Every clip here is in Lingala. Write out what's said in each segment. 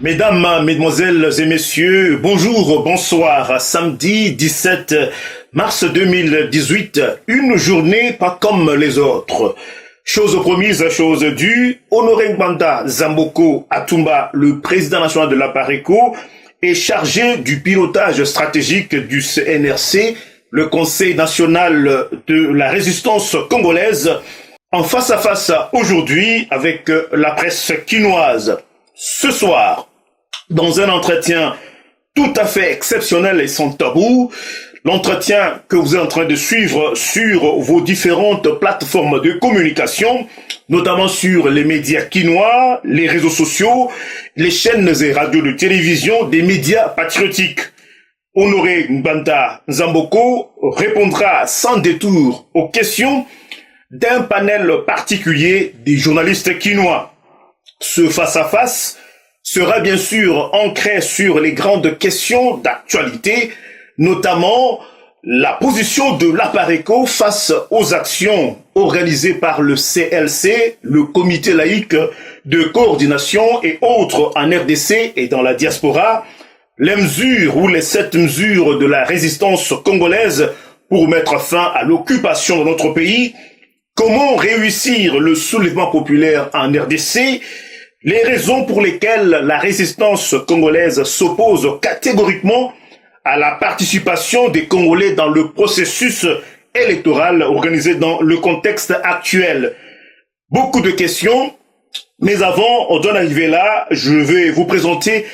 Mesdames, mesdemoiselles et messieurs, bonjour, bonsoir. Samedi 17 mars 2018, une journée pas comme les autres. Chose promise, chose due, Honoré Ngbanda Zamboko Atumba, le président national de l'APARECO, est chargé du pilotage stratégique du CNRC, le Conseil national de la résistance congolaise, en face à face aujourd'hui avec la presse quinoise. Ce soir, dans un entretien tout à fait exceptionnel et sans tabou, l'entretien que vous êtes en train de suivre sur vos différentes plateformes de communication, notamment sur les médias quinois, les réseaux sociaux, les chaînes et radios de télévision, des médias patriotiques. Honoré Ngbanda Zamboko répondra sans détour aux questions d'un panel particulier des journalistes quinois. Ce face-à-face sera bien sûr ancré sur les grandes questions d'actualité, notamment la position de l'APARECO face aux actions organisées par le CLC, le Comité laïque de coordination et autres en RDC et dans la diaspora, les mesures ou les 7 mesures de la résistance congolaise pour mettre fin à l'occupation de notre pays, comment réussir le soulèvement populaire en RDC, les raisons pour lesquelles la résistance congolaise s'oppose catégoriquement à la participation des Congolais dans le processus électoral organisé dans le contexte actuel. Beaucoup de questions, mais avant d'en arriver là, je vais vous présenter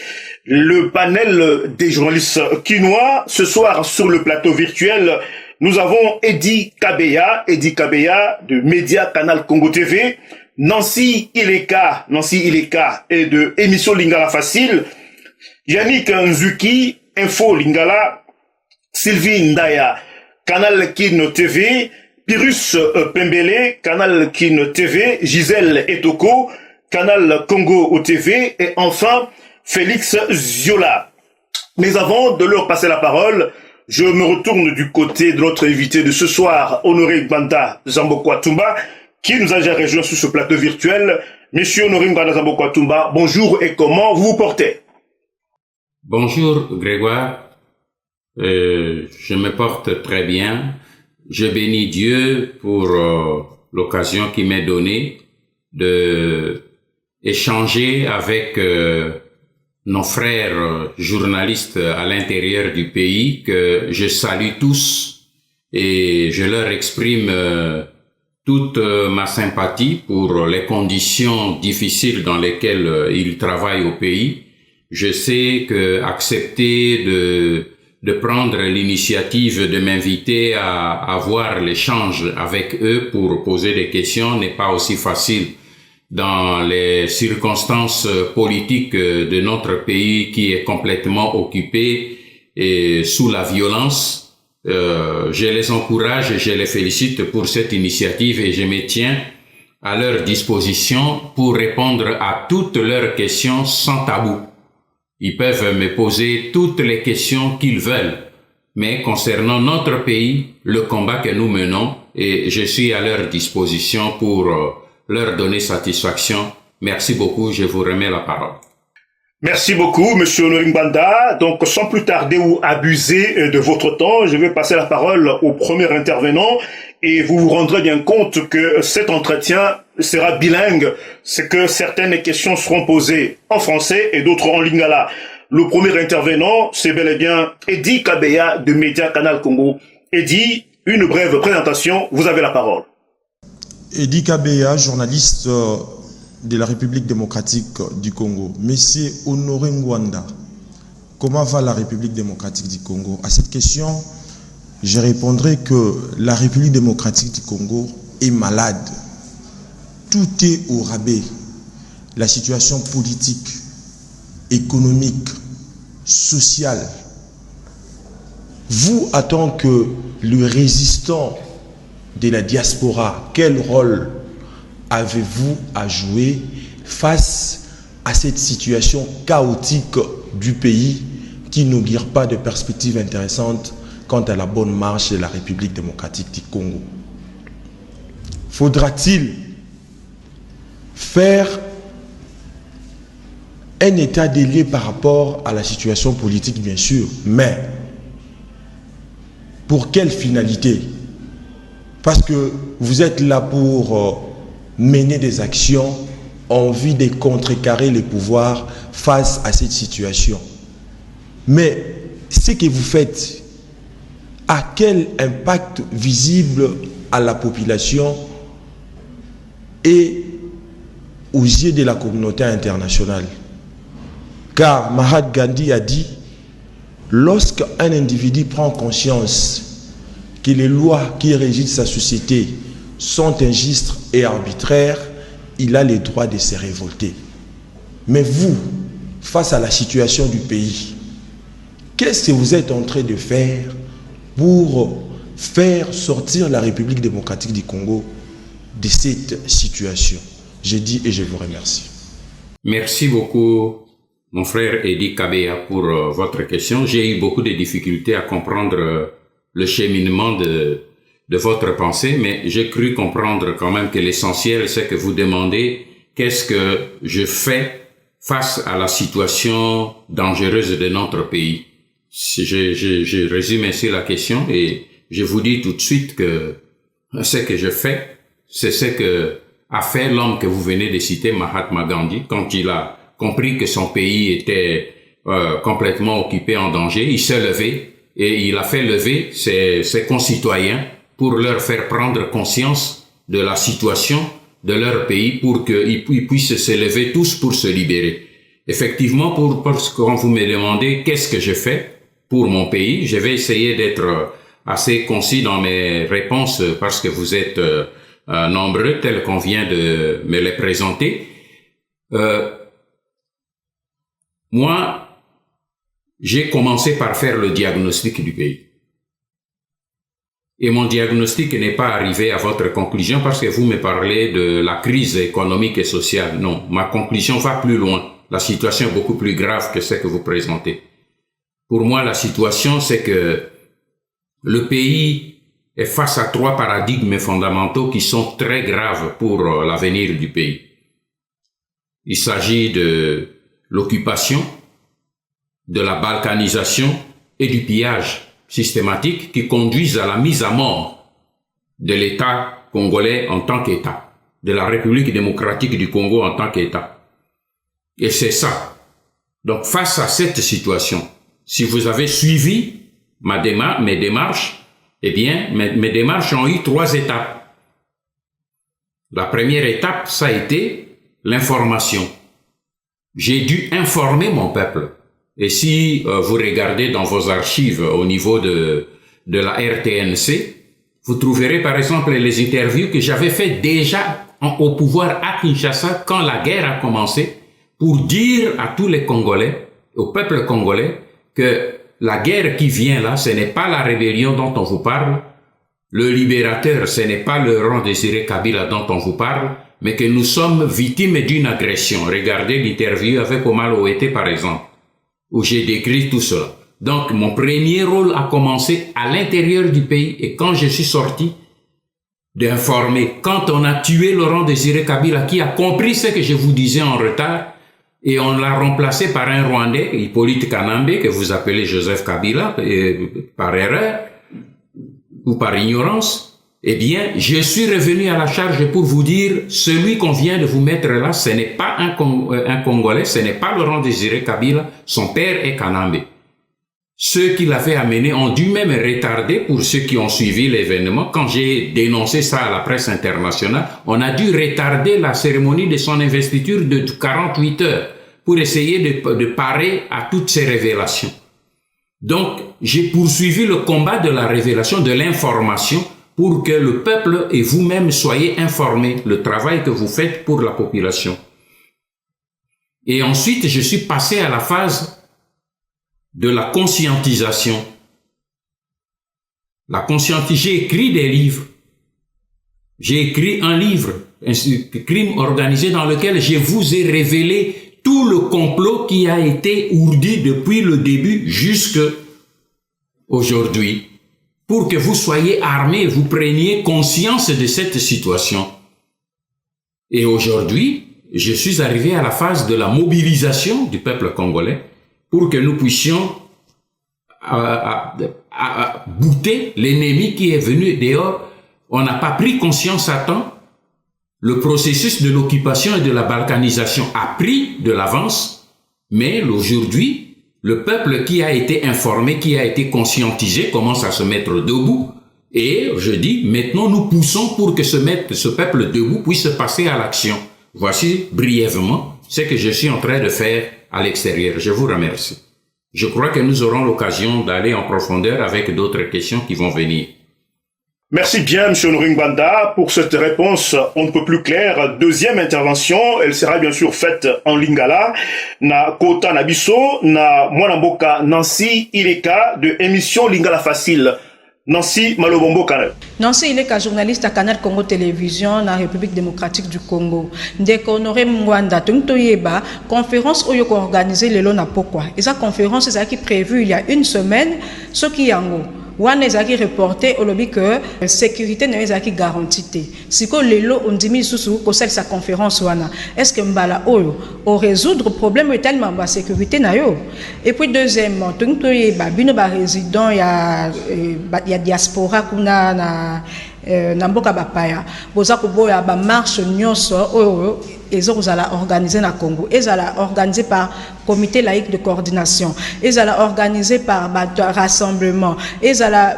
le panel des journalistes quinois. Ce soir, sur le plateau virtuel, nous avons Edi Kabeya de Média Canal Congo TV, Nancy Ileka et de Émission Lingala Facile, Yannick Nzuki, Info Lingala, Sylvie Ndaya, Canal Kin TV, Pyrrhus Pembele, Canal Kin TV, Gisèle Etoko, Canal Congo TV et enfin Félix Ziola. Mais avant de leur passer la parole, je me retourne du côté de notre invité de ce soir, Honoré Ngbanda Zamboko Atumba, qui nous a déjà rejoint sur ce plateau virtuel. Monsieur Honoré Ngbanda Zamboko Atumba, bonjour et comment vous vous portez? Bonjour Grégoire, je me porte très bien. Je bénis Dieu pour l'occasion qu'il m'est donnée de échanger avec nos frères journalistes à l'intérieur du pays que je salue tous et je leur exprime toute ma sympathie pour les conditions difficiles dans lesquelles ils travaillent au pays. Je sais que accepter de prendre l'initiative de m'inviter à avoir l'échange avec eux pour poser des questions n'est pas aussi facile dans les circonstances politiques de notre pays qui est complètement occupé et sous la violence. Je les encourage et je les félicite pour cette initiative et je me tiens à leur disposition pour répondre à toutes leurs questions sans tabou. Ils peuvent me poser toutes les questions qu'ils veulent, mais concernant notre pays, le combat que nous menons, et je suis à leur disposition pour leur donner satisfaction. Merci beaucoup, je vous remets la parole. Merci beaucoup, Monsieur Honoré Ngbanda. Donc, sans plus tarder ou abuser de votre temps, je vais passer la parole au premier intervenant et vous vous rendrez bien compte que cet entretien sera bilingue. C'est que certaines questions seront posées en français et d'autres en lingala. Le premier intervenant, c'est bel et bien Edi Kabeya de Média Canal Congo. Edi, une brève présentation, vous avez la parole. Edi Kabeya, journaliste de la République démocratique du Congo. Monsieur Honoré Ngbanda, comment va la République démocratique du Congo? À cette question, je répondrai que la République démocratique du Congo est malade. Tout est au rabais. La situation politique, économique, sociale. Vous, en tant que le résistant de la diaspora, quel rôle avez-vous à jouer face à cette situation chaotique du pays qui n'augure pas de perspectives intéressantes quant à la bonne marche de la République démocratique du Congo? Faudra-t-il faire un état des lieux par rapport à la situation politique, bien sûr, mais pour quelle finalité? Parce que vous êtes là pour mener des actions en vue de contrecarrer les pouvoirs face à cette situation. Mais ce que vous faites a quel impact visible à la population et aux yeux de la communauté internationale? Car Mahatma Gandhi a dit, lorsqu'un individu prend conscience que les lois qui régissent sa société sont injustes et arbitraires, il a le droit de se révolter. Mais vous, face à la situation du pays, qu'est-ce que vous êtes en train de faire pour faire sortir la République démocratique du Congo de cette situation? Je dis et je vous remercie. Merci beaucoup, mon frère Edi Kabea, pour votre question. J'ai eu beaucoup de difficultés à comprendre le cheminement de votre pensée, mais j'ai cru comprendre quand même que l'essentiel, c'est que vous demandez qu'est-ce que je fais face à la situation dangereuse de notre pays. Je résume ainsi la question et je vous dis tout de suite que ce que je fais, c'est ce que a fait l'homme que vous venez de citer, Mahatma Gandhi, quand il a compris que son pays était complètement occupé en danger. Il s'est levé et il a fait lever ses concitoyens pour leur faire prendre conscience de la situation de leur pays pour qu'ils puissent se lever tous pour se libérer. Effectivement, parce que quand vous me demandez qu'est-ce que je fais pour mon pays, je vais essayer d'être assez concis dans mes réponses parce que vous êtes nombreux tels qu'on vient de me les présenter. Moi, j'ai commencé par faire le diagnostic du pays. Et mon diagnostic n'est pas arrivé à votre conclusion parce que vous me parlez de la crise économique et sociale. Non, ma conclusion va plus loin. La situation est beaucoup plus grave que ce que vous présentez. Pour moi, la situation, c'est que le pays est face à 3 paradigmes fondamentaux qui sont très graves pour l'avenir du pays. Il s'agit de l'occupation, de la balkanisation et du pillage systématique qui conduisent à la mise à mort de l'État congolais en tant qu'État, de la République démocratique du Congo en tant qu'État. Et c'est ça. Donc face à cette situation, si vous avez suivi mes démarches, eh bien, mes démarches ont eu 3 étapes. La première étape, ça a été l'information. J'ai dû informer mon peuple. Et si vous regardez dans vos archives au niveau de la RTNC, vous trouverez par exemple les interviews que j'avais fait déjà au pouvoir à Kinshasa quand la guerre a commencé pour dire à tous les Congolais, au peuple congolais, que la guerre qui vient là, ce n'est pas la rébellion dont on vous parle, le libérateur, ce n'est pas le Laurent Désiré Kabila dont on vous parle, mais que nous sommes victimes d'une agression. Regardez l'interview avec Omar Ouetté par exemple, où j'ai décrit tout cela. Donc, mon premier rôle a commencé à l'intérieur du pays et quand je suis sorti, d'informer. Quand on a tué Laurent Désiré Kabila, qui a compris ce que je vous disais en retard, et on l'a remplacé par un Rwandais, Hippolyte Kanambe, que vous appelez Joseph Kabila, par erreur ou par ignorance, eh bien, je suis revenu à la charge pour vous dire, celui qu'on vient de vous mettre là, ce n'est pas un Congolais, ce n'est pas Laurent Désiré Kabila, son père est Kanambe. Ceux qui l'avaient amené ont dû même retarder, pour ceux qui ont suivi l'événement. Quand j'ai dénoncé ça à la presse internationale, on a dû retarder la cérémonie de son investiture de 48 heures pour essayer de parer à toutes ces révélations. Donc, j'ai poursuivi le combat de la révélation, de l'information, pour que le peuple et vous-même soyez informés, le travail que vous faites pour la population. Et ensuite, je suis passé à la phase de la conscientisation. J'ai écrit des livres. J'ai écrit un livre, Crime organisé, dans lequel je vous ai révélé tout le complot qui a été ourdi depuis le début jusqu'à aujourd'hui, pour que vous soyez armés, vous preniez conscience de cette situation. Et aujourd'hui, je suis arrivé à la phase de la mobilisation du peuple congolais pour que nous puissions bouter l'ennemi qui est venu dehors. On n'a pas pris conscience à temps. Le processus de l'occupation et de la balkanisation a pris de l'avance, mais aujourd'hui, le peuple qui a été informé, qui a été conscientisé, commence à se mettre debout. Et je dis, maintenant nous poussons pour que ce peuple debout puisse passer à l'action. Voici brièvement ce que je suis en train de faire à l'extérieur. Je vous remercie. Je crois que nous aurons l'occasion d'aller en profondeur avec d'autres questions qui vont venir. Merci bien, M. Nringbanda, pour cette réponse on ne peut plus claire. Deuxième intervention, elle sera bien sûr faite en lingala. Na Kota Nabiso, na Mwanamboka Nancy Ileka de émission Lingala Facile. Nancy Malobombo Canal. Nancy Ileka, journaliste à Canal Congo Télévision, la République démocratique du Congo. Ndeko Honoré Mwanda, Tuntoyeba, conférence Oyoko organisée le Lona Pokwa. Et cette conférence est prévue il y a une semaine, ce qui est en haut. Wan ezaki reporté au lobby que sécurité n'est ezaki garantie. Si ko lelo on dit sous ko sa conférence wana. Est-ce que mbala oyo au résoudre problème tellement ba sécurité na yo. Et puis deuxièmement, tunto yeba bino ba résident ya diaspora kuna na mboka bapaya. Boza ko boya ba marche nyonso oyo ezala organisé na Congo. Ezala organisé par comité laïque de coordination. Ezala organisé par rassemblement. Ezala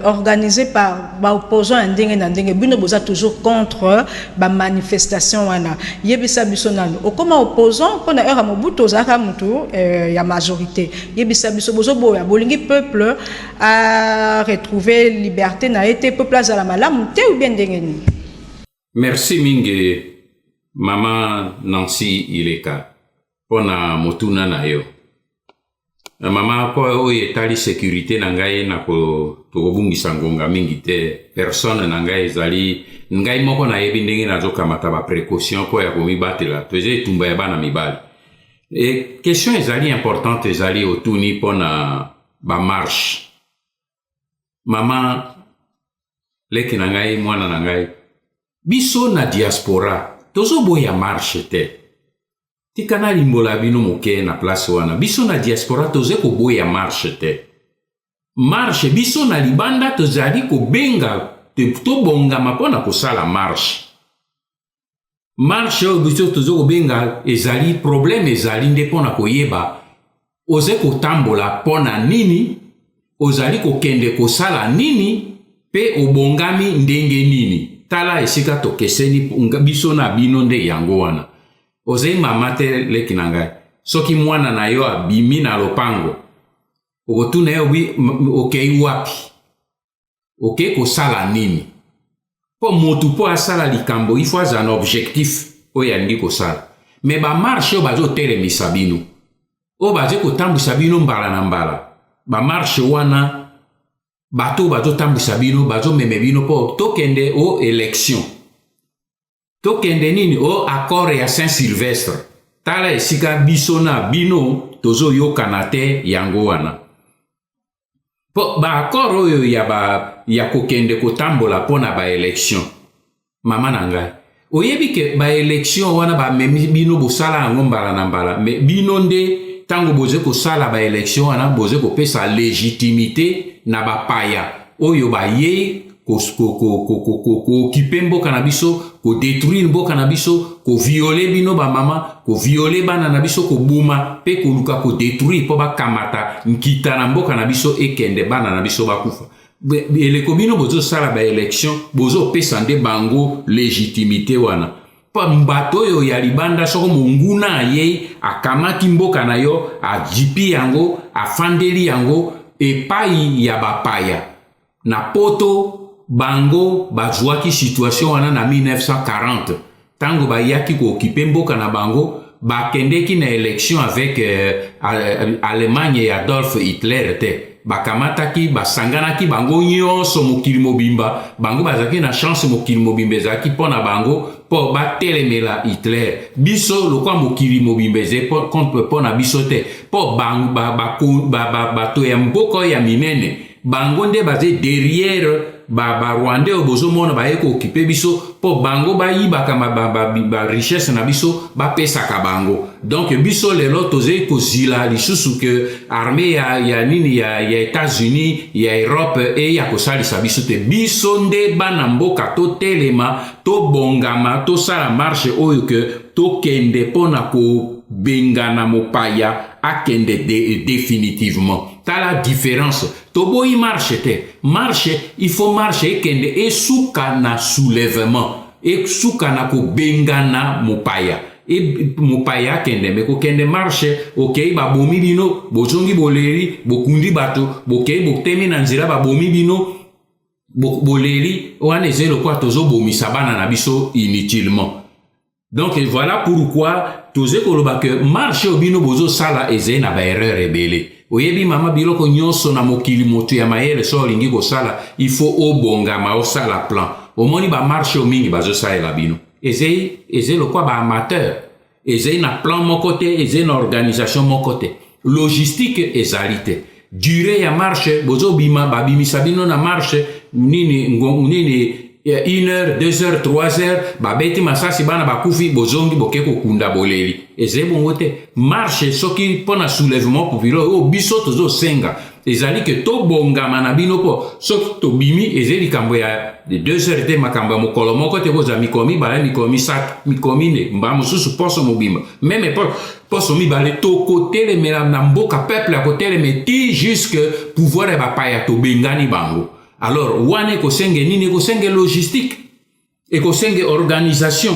organisé par opposants ndenge na ndenge. Bino boza toujours contre ba manifestation wana. Yebisa biso nano. Okoma opposant pona era mobutu ozaka mutu ya majorité. Yebisa biso bozo boya bolingi peuple a retrouver liberté na été peuple azala malamu te ou bien ndenge ni. Merci mingi. Mama Nancy Ileka, pona motuna na yo. Mama ko oye tali sécurité na ngai na ko tokobungisa ngonga mingi te. Personne na ngai ezali ngai moko na yebi ndenge nazokamata ba précaution ko ya komibatela. Toze tumba ya bana mibali. Et question ezali importante ezali otuni pona ba marche. Mama leki na ngai mwana na ngai. Biso na diaspora tozo boya marche te. Tikana limbola bino moke na place wana. Biso na diaspora toze ko boya marche te. Marche biso na libanda tozali ko benga to bonga mapona ko sala marche. Marche o biso tozo ko benga ezali problème ezali nde pona ko yeba. Oze ko tambola pona nini? Ozali ko kende ko sala nini? Pe obongami ndenge nini? Tala esika to keseni biso na bino nde yango wana. Ozei mamate leki na ngai. Soki mwana na yo abimi na lopango. Okotuna yo okei wapi. Okei kosala nini. Po motu po asala likambo il faut un objectif oyo alingi kosala. Me ba marche yo bazo telemisa bino. O bazo kotambwisa bino mbala na mbala. Ba marche wana bato bato tambwisa bino bazo meme bino po tokende o élection. Tokende nini o accord ya Saint-Sylvestre. Tala esika biso na bino tozo yokana te yango wana. Po ba accord oyo ya kokende kotambola pona ba élection. Mama na ngai. Oyebi ke ba élection wana ba memi bino bosala yango mbala na mbala. Me bino nde tango boze ko sala ba élection wana boze ko pesa légitimité na ba paya oyo ba ye ko occuper mboka na biso ko détruire mboka na biso ko violer bino ba mama ko violer bana na biso ko buma pe ko luka ko détruire po ba kamata nkita na mboka na biso ekende bana na biso bakufa eleko bino bozo sala ba élection bozo pesa nde bango légitimité wana pa mbato yo ya libanda soko munguna ye akamati mboka na yo ajipi yango afandeli yango epai ya bapaya na poto bango bazwaki situation wana na 1940 tango bayaki ko occuper mboka na bango bakendeki na élection avec Allemagne ya Adolf Hitler te bakamataki basanganaki bango nyonso mokili mobimba bango bazaki na chance mokili mobimba ezaki pona bango po batelemela Hitler biso lokwa mokili mobimba eze contre pona biso te po bango bato ya mboko ya minene bango nde baze derrière ba Rwandais obozo mona ba eko occuper biso po bango ba yibaka ba richesse na biso ba pesaka bango. Donc biso lelo toze ko zila lisusu que armée ya nini ya États-Unis ya Europe et ya kosalisa biso te biso nde bana mboka to telema to bongama to sala marche oyo que to kende pona ko bengana mopaya akende définitivement. T'as la différence. Tobo y marche te. Marche, il faut marcher kende et souka na soulèvement. Et souka na ko bengana mopaya. Et mopaya kende me ko kende marche, ok, ba bomi bino, bozongi boleri, bokundi bato, ok, boktemi na nzira ba bomi bino, boleri, wane zelo kwa tozo bomi sabana na biso inutilement. Donc voilà pourquoi toze koloba que marche obino bozo sala eze na ba erreur rebele. Oyebi mama biloko nyonso na mokili moto ya mayele so lingi ko sala, il faut obonga ma o sala plan. Omoni ba marche o mingi bazo sala bino. Eze lo kwa ba amateur. Eze na plan mon côté, eze na organisation mon côté. Logistique ezalite. Durée ya marche bozo bima ba bimisa bino na marche nini 1 heure, 2 heures, 3 heures, ba beti masasi bana bakufi bozongi bokeko kunda boleli. Eze bongote marche soki pona soulèvement populaire o biso tozo senga. Ezali que to bonga manabino po soki to bimi ezeli kambo ya 2 heures te makambo ya mokolo moko te boza mikomi bala mikomi sak mikomi ne mba mususu poso mobimba. Même poso mi bale to côté le mela na mboka peuple à côté le meti jusque pouvoir ba paya to bengani bango. Alors, wane kosenge nini kosenge logistique, et kosenge organisation,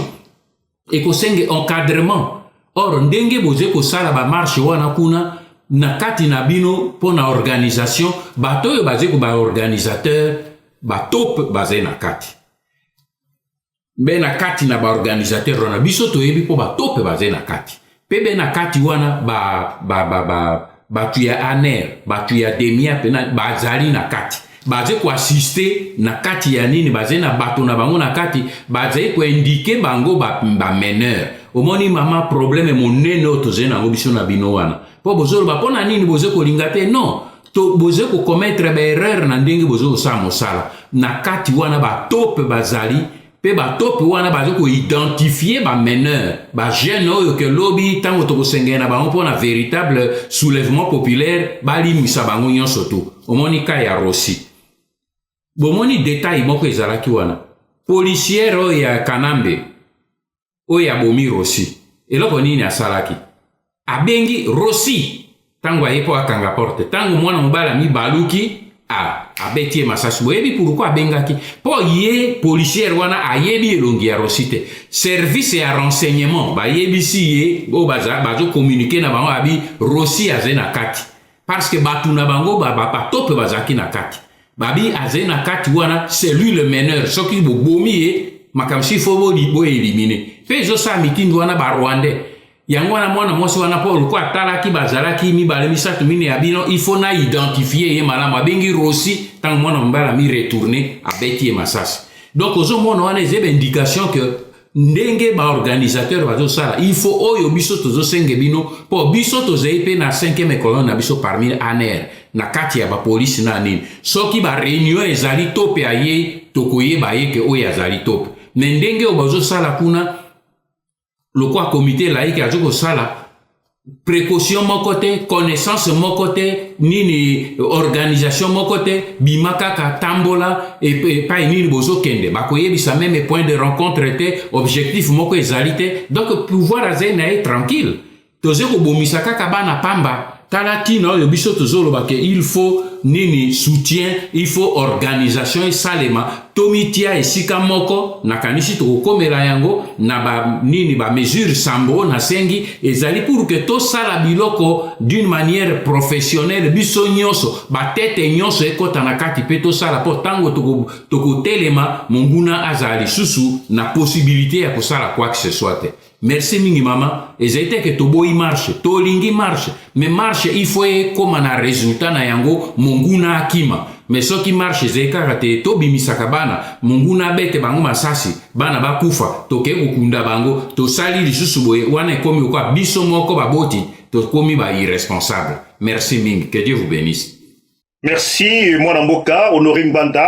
et kosenge encadrement. Or, ndenge boze kosala ba marche wana kuna, na kati na bino pona organisation, bato yo baze ko ba organisateur, ba top baze na kati. Be na kati na ba organisateur wana, biso to yebi po ba top baze na kati. Pebe na kati wana batu ya aner, batu ya demia pena bazali na kati. Baze ko assister na kati ya nini baze na bato na bango na kati baze ko indiquer bango ba meneur. Omoni mama problème monene otoze na biso na bino wana. Po bozolo ba pona nini boze ko lingate non. To boze ko commettre ba erreur na ndenge boze ko sa mosala. Na kati wana ba top bazali pe ba top wana baze ko identifier ba meneur. Ba jeune oyo ke lobby tango to kosengena bango pona véritable soulèvement populaire bali misa bango nyonso to. Omoni ka ya Rossi. Bomoni détail moko ezalaki wana. Policière oyo ya Kanambe oyo ya bomi Rossi. Eloko nini asalaki? Abengi Rossi. Tango ayepo akanga porte. Tango mwana mobala mi baluki abeti masasi. Boyebi pourquoi abengaki? Po ye policière wana ayebi elongi ya Rossi te. Service ya renseignement ba yebisi ye o bazo communiquer na bango abi Rossi aze na kati. Parce que batu na bango ba top bazaki na kati. Babi aze na kati wana, c'est lui le meneur. Soki bo bomi makamsi fobo libo éliminer. Pezo sa mitindi wana ba Rwandais. Yango wana mwana mwasi wana po lukwa talaki bazalaki mibale misatu mine ya bino, il faut na identifier ye malama bengi Rossi tango mwana mbala mi retourner abeti ye masasi. Donc ozo mwana wana ezebe indication que ndenge ba organisateur bazo sala il faut oyo biso tozo senge bino po biso tozei pe na 5e colonne na biso parmi ANR na kati ya ba police na nini soki ba réunion ezali tope aye tokoye ba ye ke oyo azali tope mais ndenge o bazo sala kuna lokwa comité laïque azoko sala précaution mon côté, connaissance mon côté, nini organisation mon côté, bimaka ka tambola et pas nini bozo kende. Bakoye bisa même point de rencontre était objectif moko ezalité. Donc pouvoir azena est tranquille. Toze ko bomisaka ka bana pamba. Talaki no yo biso tozolo ba ke il faut nini soutien, il faut organisation et salema. Tomitia et sika moko na kanisi to komela yango na ba nini ba mesure sambo na sengi ezali pour que to sala biloko d'une manière professionnelle biso nyonso ba tete nyonso ekota na kati pe to sala po tango to telema monguna azali susu na possibilité ya kosala quoi que ce soit. Merci mingi mama ezete que to boy marche to lingi marche mais marche il faut comme na résultat na yango monguna akima. Mais soki marche zeka te to bimisaka bana munguna bete bango masasi bana bakufa toke kokunda bango to sali lisusu boye wana komi kwa biso moko baboti to komi ba irresponsable. Merci mingi, que Dieu vous bénisse. Merci mwana mboka Honoré Ngbanda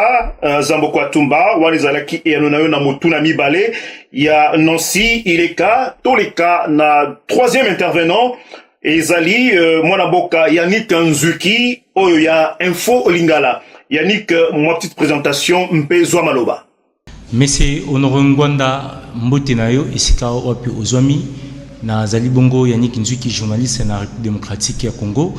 Zamboko Atumba wanizalaki eanonayo na mutuna mibale ya Nancy Ileka toleka na troisième intervenant ezali mwana mboka Yannick Nzuki oyo ya Info Olingala. Yannick, ma petite présentation mpe zwa maloba. Monsieur Honoré Ngbanda mbote na yo esika wapi ozwami na zali bongo Yannick Nzuki journaliste na République démocratique ya Congo.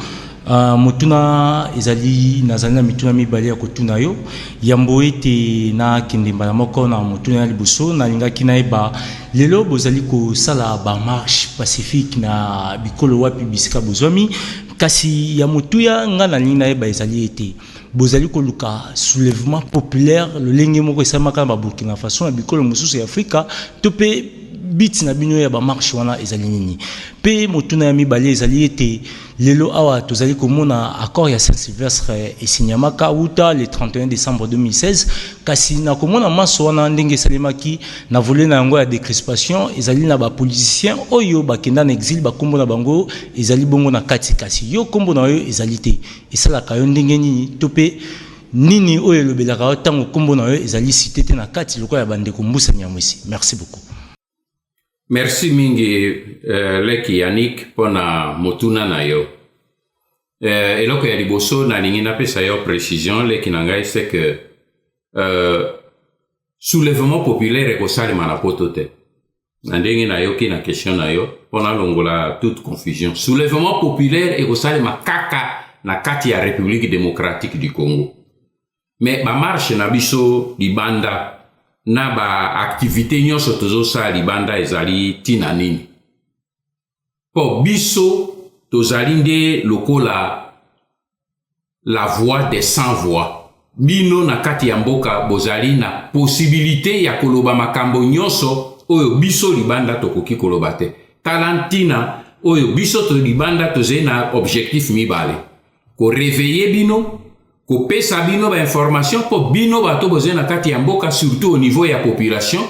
Motuna ezali nazali na mituna mibale ya kotuna yo yambo ete na kendemba na moko na motuna ya liboso na lingaki na eba lelo bozali ko sala ba marche pacifique na bikolo wapi bisika bozwami kasi ya motuya nga na lingina eba ezali ete bozali ko luka soulèvement populaire le lenge moko esamaka ba Burkina Faso na bikolo mosusu ya Afrika tope bit na bino ya ba marche wana ezali nini pe motuna ya mibale ezali ete lelo awa tozali komona accord ya Saint-Sylvestre esinyamaka uta le 31 décembre 2016 kasi na komona maso wana ndenge salemaki na volet na yango ya décrispation ezali na ba politiciens oyo bakenda na exil bakombo na bango ezali bongo na kati kasi yo kombo na yo ezali te esalaka yo ndenge nini tope nini oyo elobelaka yo tango kombo na yo ezali cité te na kati lokola ya bandeko Mbusa Nyamwisi. Merci beaucoup. Merci mingi leki Yannick pona motuna na yo. Eloko ya liboso na lingi na pesa yo précision leki na ngai c'est que soulèvement populaire ekosalema na poto te. Na ndenge na yo ki na question na yo pona longola toute confusion. Soulèvement populaire ekosalema kaka na kati ya République démocratique du Congo. Mais ba marche na biso libanda na ba activité nyonso tozosa libanda ezali tina nini po biso tozali nde lokola la voix des sans voix bino na kati ya mboka bozali na possibilité ya koloba makambo nyonso oyo biso libanda tokoki koloba te talantina oyo biso to libanda tozali na objectif mibale ko réveiller bino ko pesa bino ba information po bino bato boze na kati ya mboka surtout au niveau ya population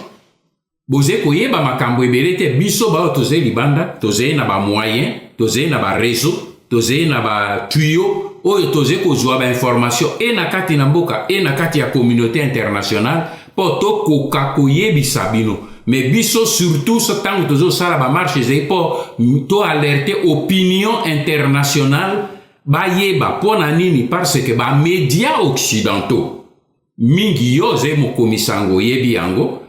boze ko yeba makambo ebele te biso ba toze libanda toze na ba moyen toze na ba réseau toze na ba tuyau oyo toze ko zwa ba information e na kati na mboka e na kati ya communauté internationale po to ko kakuyebisa bino mais biso surtout ce temps tozo sala ba marche ze po to alerter opinion internationale ba yeba pona nini parce que ba médias occidentaux mingi yoze mo komisango yebi yango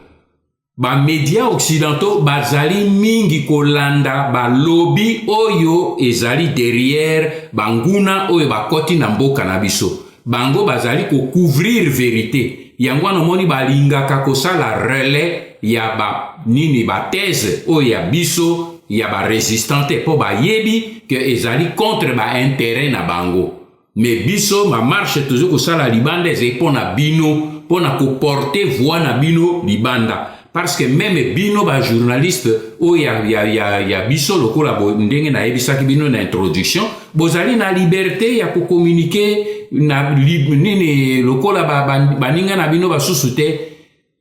ba médias occidentaux bazali mingi kolanda ba lobby oyo ezali derrière banguna oyo bakoti na mboka na biso bango bazali ko couvrir vérité yango no moni balingaka kosala relais ya ba nini ba thèse oyo ya biso ya ba résistante po ba yebi que ezali contre ba intérêt na bango mais biso ma marche toujours ko sala libanda ezali pona bino pona ko porter voix na bino libanda parce que même bino ba journaliste o ya biso lokola bo ndenge na yebisaki bino na introduction bozali na liberté ya ko communiquer na nini lokola ba ninga na bino ba susute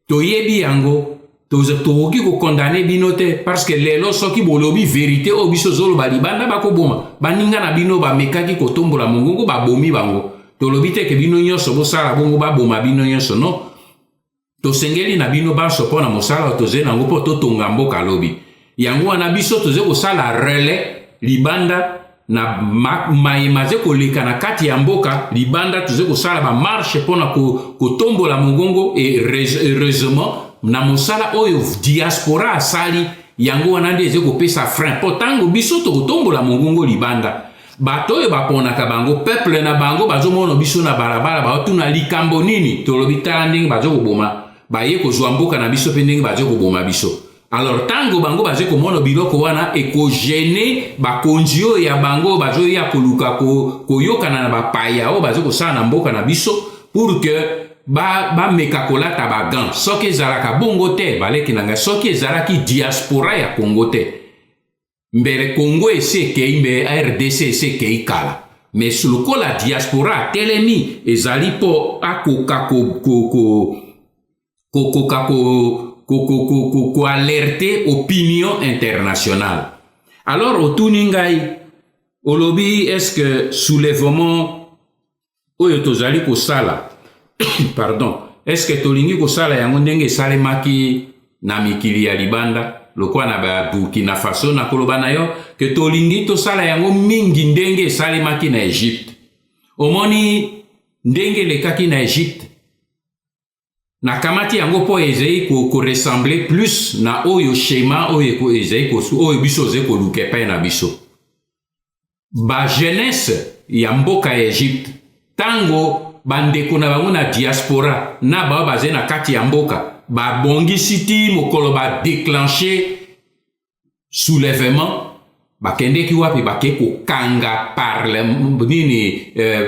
to yebi yango tozoki ko condamner bino te parce que lelo soki bolobi vérité o biso zolo balibanda bakoboma baninga na bino ba mekaki ko tombola mongongo ba bomi bango tolobi te ke bino nyonso bosala bongo ba boma bino nyonso no to sengeli na bino baso pona mosala toze nango po totonga mboka lobi yango wana biso toze ko sala relais libanda na maze ko leka na kati ya mboka libanda toze ko sala ba marche pona ko tombola mongongo et heureusement na mosala oyo diaspora asali yango wana nde eze kopesa frein po tango biso tokotombola mongongo libanda bato oyo baponaka bango peuple na bango bazomona biso na balabala baotuna likambo nini tolobi tala ndenge bazokoboma baye kozwa mboka na biso mpe ndenge bazokoboma biso alors tango bango baze komona biloko wana ekogene bakonzi oyo ya bango bazoya koluka koyokana na bapaya oyo bazokosala na mboka na biso pour que ba meka kolata ba gant soki ezalaka bongo te baleki nanga soki ezalaki diaspora ya Congo te mbele Congo ese kei mbe RDC ese kei kala mais lokola diaspora telemi ezali po akoka ko alerter opinion internationale alors otuni ngai olobi est-ce que soulèvement oyo tozali kosala pardon, est-ce que tolingi kosala yango ndenge esalemaki na mikili ya libanda lokwa na ba Burkina Faso na koloba na yo ke tolingi tosala yango mingi ndenge esalemaki na Egypte. Omoni ndenge lekaki na Egypte na kamati yango po ezei ko ressembler plus na oyo schéma oyo ezei ko oyo biso ze ko lukepa na biso. Ba jeunesse ya mboka ya Egypte tango bandeko na bango na diaspora na ba baze na kati ya mboka ba bongisi ti mokolo ba déclencher soulèvement bakende ki wapi bake ko kanga parlement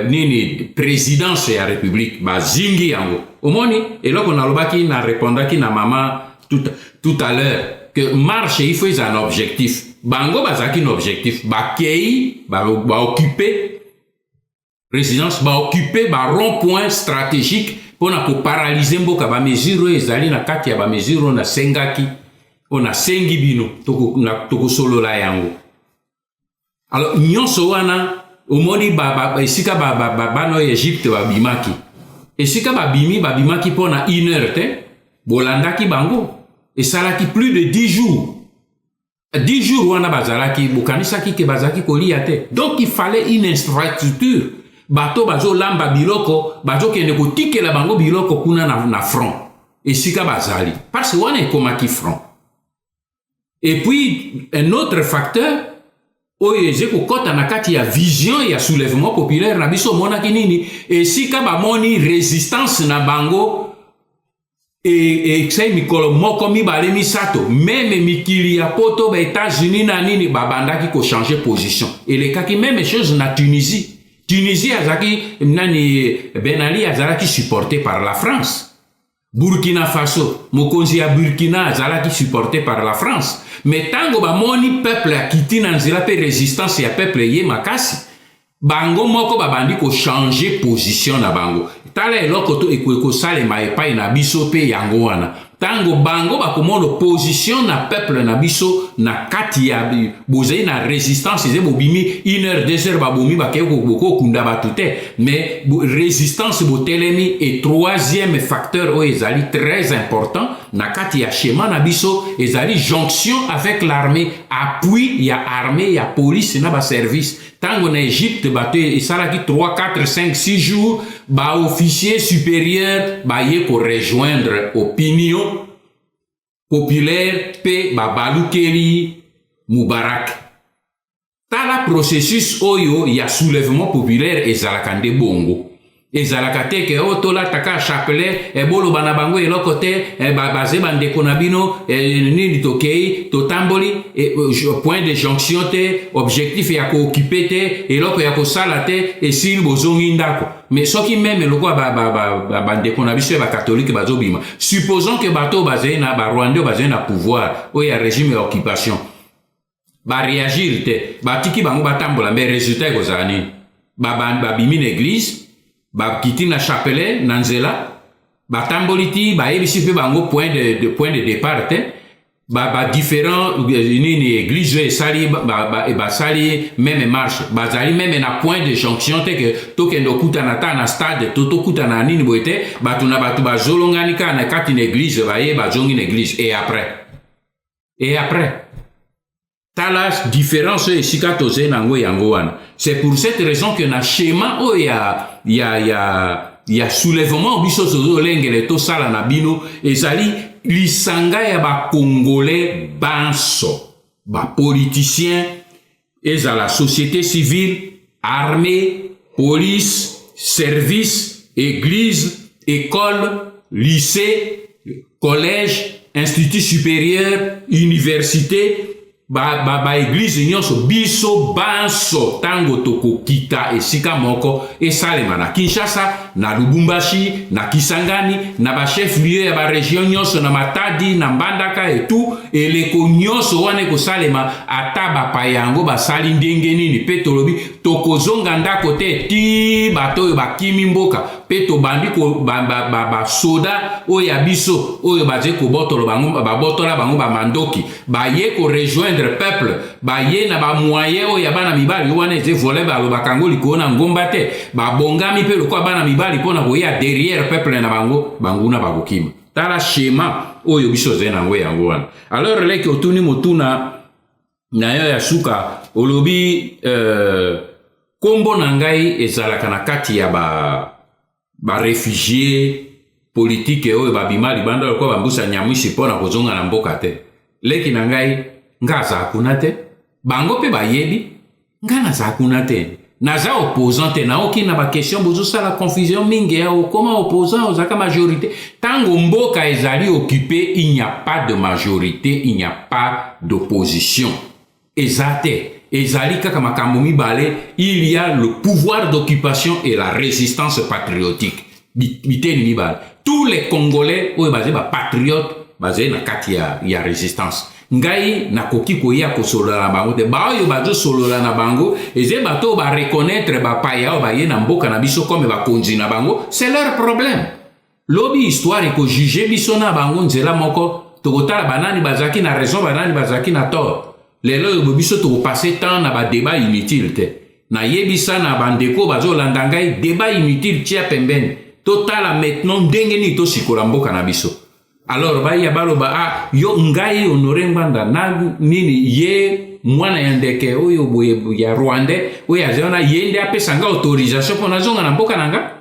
nini présidence ya république ba zingi yango. Omoni eloko na lobaki na répondaki na mama tout à l'heure que marche il faut un objectif. Bango bazaki un objectif ba kei ba occuper résidence ba occuper ba rond-point stratégique pour na ko paralyser mboka ba mesure ezali na kati ya ba mesure na sengaki ona sengi bino toko solo la yango. Alors nyonso wana omoni esika bano Egypte babimaki esika babimaki pona 1 heure te bolandaki bango esalaki plus de 10 jours 10 jours wana bazalaki bokanisaki ke bazaki kolia te. Donc il fallait une infrastructure bato bazo lamba biloko bazo kende kotikela bango biloko kuna na front esika bazali parce que wana ekomaki front. Et puis un autre facteur oyo eze kokota na kati ya vision ya soulèvement populaire na biso monaki nini esika bamoni résistance na bango sei mikolo moko mibale misato meme mikili ya poto ba États-Unis na nini babandaki ko changer position elekaki même chose na Tunisie azaki nani Ben Ali azalaki supporté par la France. Burkina Faso mokonzi ya Burkina azalaki supporté par la France. Mais tango ba moni peuple akiti na nzela pe résistance ya peuple ye makasi bango moko babandi ko changer position na bango tala eloko to ekweko salema epai na biso pe yango wana tango bango bakomono position na peuple na biso na kati ya bozei na résistance eze bobimi 1 heure 2 heures babomi bakeko boko kunda batute mais résistance botelemi et troisième facteur o ezali très important na kati ya schéma na biso ezali jonction avec l'armée appui ya armée ya police na ba service tango na Egypte bato esalaki 3 4 5 6 jours ba officier supérieur ba ye ko rejoindre opinion populaire pe ba balukeli Moubarak. Tala processus oyo ya soulèvement populaire ezalaka nde bongo ezalaka te ke otola taka chapelet ebolo bana bango eloko te baze bandeko na bino nini tokei totamboli point de jonction te objectif ya ko occuper te eloko ya kosala te esili bozongi ndako mais soki même eloko bandeko na biso ba catholique bazobima supposons que bato baze na ba Rwanda baze na pouvoir o ya régime ya occupation ba réagir te batiki bango batambola mais résultat ekozala nini babimi l'église bakiti na chapelet na nzela batamboliti bayebisi pe bango point de départ te différent nini église esali basali même marche bazali même na point de jonction te ke tokende okutana ta na stade tokutana nini boye te bato na bato bazolongani kaka na kati na église baye bazongi na église et après tala différence esika toze nango yango wana. C'est pour cette raison que na schéma o ya soulèvement biso zolengele to sala na bino ezali lisanga ya ba congolais banso ba politiciens ezala société civile armée police service église école lycée collège institut supérieur université ba église nyonso biso banso tango toko kita esika moko esalema na Kinshasa na Lubumbashi na Kisangani na ba chef lieu ya ba région nyonso na Matadi na Mbandaka et tout eleko nyonso wane ko salema ata ba payango basali ndenge nini pe tolobi tokozonga ndako te ti bato bakimi mboka pe to bandi ko ba soda o ya biso o ba je ko botolo bango ba botola bango ba mandoki ba ye ko rejoindre peuple ba ye na ba moyen o ya bana mibali wana je voler ba lo bakango liko na ngomba te ba bongami pe lo ko bana mibali pona ko ya derrière peuple na bango banguna ba kokima tala schéma o yo biso ze na ngo yango wana alors leki otuni motuna na yo ya suka olobi kombo na ngai ezalaka na kati ya ba réfugié politique oyo babima libanda loko bambusa nyamwisi mpona kozonga na mboka te leki na ngai nga aza kuna te bango mpe bayebi nga naza kuna te naza opposant te naoki na baquestion bozosala confusion mingi ya okoma opposant ozalaka majorité ntango mboka ezali occupé il n'y a pas de majorité il n'y a pas d'opposition eza te ezali kaka makambo mibale il y a le pouvoir d'occupation et la résistance patriotique biteni mibale tous les congolais oyo bazali bapatriote bazali na kati ya résistance ngai nakoki koya kosolola na bango te baoyo bazosolola na bango eze bato bareconnaître bapaya oyo baye na mboka na biso comme bakonzi na bango c'est leur problème lobi histoire ekojuge biso na bango nzela moko tokotala banani bazalaki na raison banani bazalaki na tort lelo oyo biso tokopase temps na badébat inutile te nayebisa na bandeko bazolanda ngai débat inutile tia pembeni totala maintenant ndenge nini tosikola mboka na biso alors baya baloba yo ngai Honoré Ngwanda na nini ye mwana ya ndeke oyo boye ya Rwandais oyo azana yende apesa nga autorisation pona zonga na mboka nanga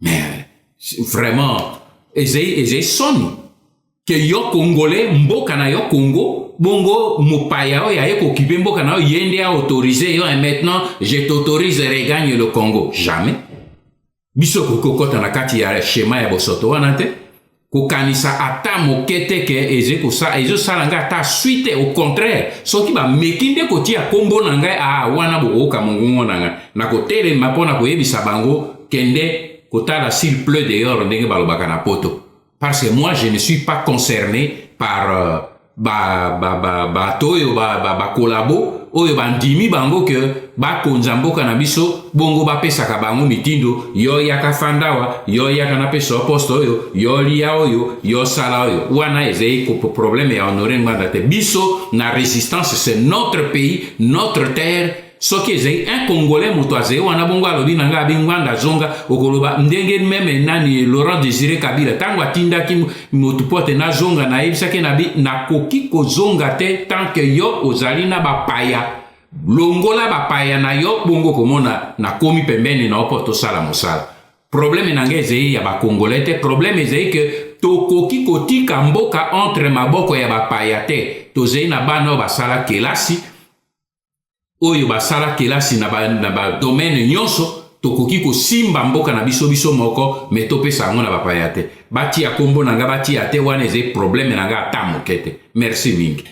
mais vraiment ezei soni que yo congolais mboka na yo Congo bongo mopaya oyo aye kokipe mboka na yo yende a autorisé yo et maintenant je t'autorise regagne le Congo jamais biso kokota na kati ya schéma ya bosoto wana te kokanisa ata mokete ke ezosala ngai ata suite au contraire soki bamekinde kotia kombo na ngai wana bokoyoka mongongo na ngai nakotelema mpona koyebisa bango kende kotala s'il pleut dehors ndenge balobaka na poto parce que moi je ne suis pas concerné par bato oyo bakolabo oyo bandimi bango ke bakonza mboka na biso bongo bapesaka bango mitindo yo yaka fandawa yo yaka na pesa poste oyo yo lia oyo yo sala oyo wana ezei ko problème ya Honoré Ngwanda te biso na résistance c'est notre pays notre terre soki ezei un congolais moto azei wana bongo alobi na nga Ngwanda zonga okoloba ndenge meme nani Laurent Désiré Kabila tango atindaki motu pote na zonga na yebisaki na bi nakoki kozonga te tant que yo ozali na bapaya longola bapaya na yo bongo komona na komi pembeni na opoto sala mosala problème na nga ezei ya bakongolais te problème ezei ke tokoki kotika mboka entre maboko ya bapaya te tozei na bana basala kelasi oyo basala kelasi na ba domaine nyonso tokoki kosimba mboka na biso moko me topesa yango na bapaya te batia kombo na nga batia te wana ezei problème na nga ata moke te merci mingi.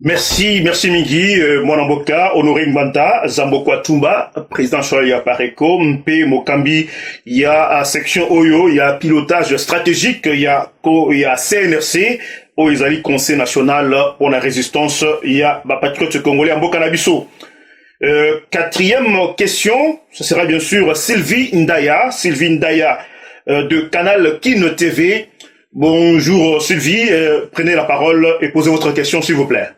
Merci Mingi, Mwanamboka, Honoré Ngwanda, Zambokwa Tumba, président Choya Pareko, Mpe Mokambi, il y a section Oyo, il y a pilotage stratégique, il y a CNRC, au Isali Conseil national pour la résistance, il y a patriote congolais Mboka Nabiso. Quatrième question, ce sera bien sûr Sylvie Ndaya de Canal Kin TV. Bonjour Sylvie, prenez la parole et posez votre question s'il vous plaît.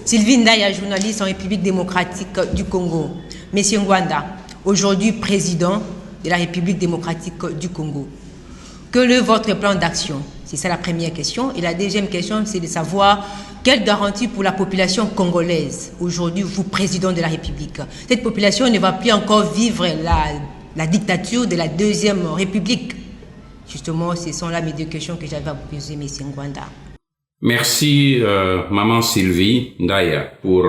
Sylvie Ndaya, journaliste en République démocratique du Congo. Monsieur Ngwanda, aujourd'hui président de la République démocratique du Congo. Quel est votre plan d'action? C'est ça la première question. Et la deuxième question, c'est de savoir quelle garantie pour la population congolaise. Aujourd'hui, vous, président de la République. Cette population ne va plus encore vivre la dictature de la Deuxième République. Justement, ce sont là mes deux questions que j'avais à vous poser, monsieur Ngwanda. Merci, maman Sylvie Ndaya, pour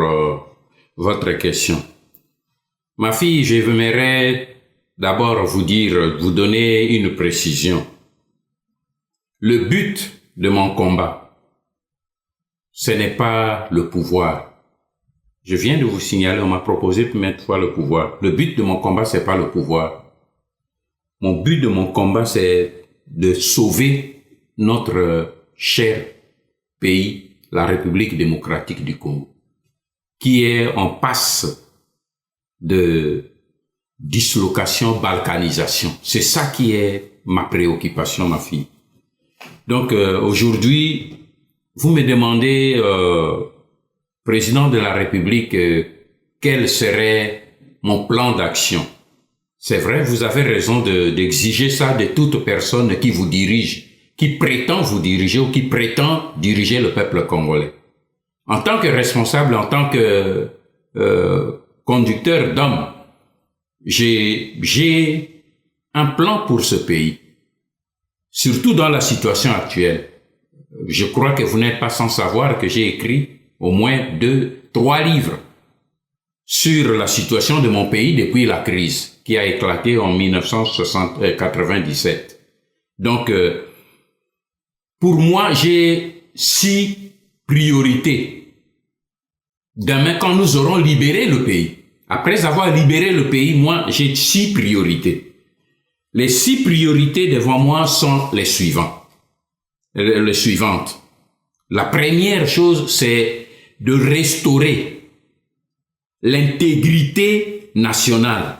votre question. Ma fille, j'aimerais d'abord vous donner une précision. Le but de mon combat, ce n'est pas le pouvoir. Je viens de vous signaler, on m'a proposé maintes fois le pouvoir. Le but de mon combat, c'est pas le pouvoir. Mon but de mon combat, c'est de sauver notre cher pays, la République démocratique du Congo, qui est en passe de dislocation, balkanisation. C'est ça qui est ma préoccupation, ma fille. Donc aujourd'hui, vous me demandez, président de la République, quel serait mon plan d'action. C'est vrai, vous avez raison d'exiger ça de toute personne qui vous dirige, qui prétend vous diriger ou qui prétend diriger le peuple congolais. En tant que responsable, en tant que conducteur d'hommes, j'ai un plan pour ce pays, surtout dans la situation actuelle. Je crois que vous n'êtes pas sans savoir que j'ai écrit au moins 3 livres sur la situation de mon pays depuis la crise qui a éclaté en 1997. Donc, pour moi, j'ai 6 priorités. Demain, quand nous aurons libéré le pays, après avoir libéré le pays, moi, j'ai 6 priorités. Les 6 priorités devant moi sont les suivantes. La première chose, c'est de restaurer l'intégrité nationale.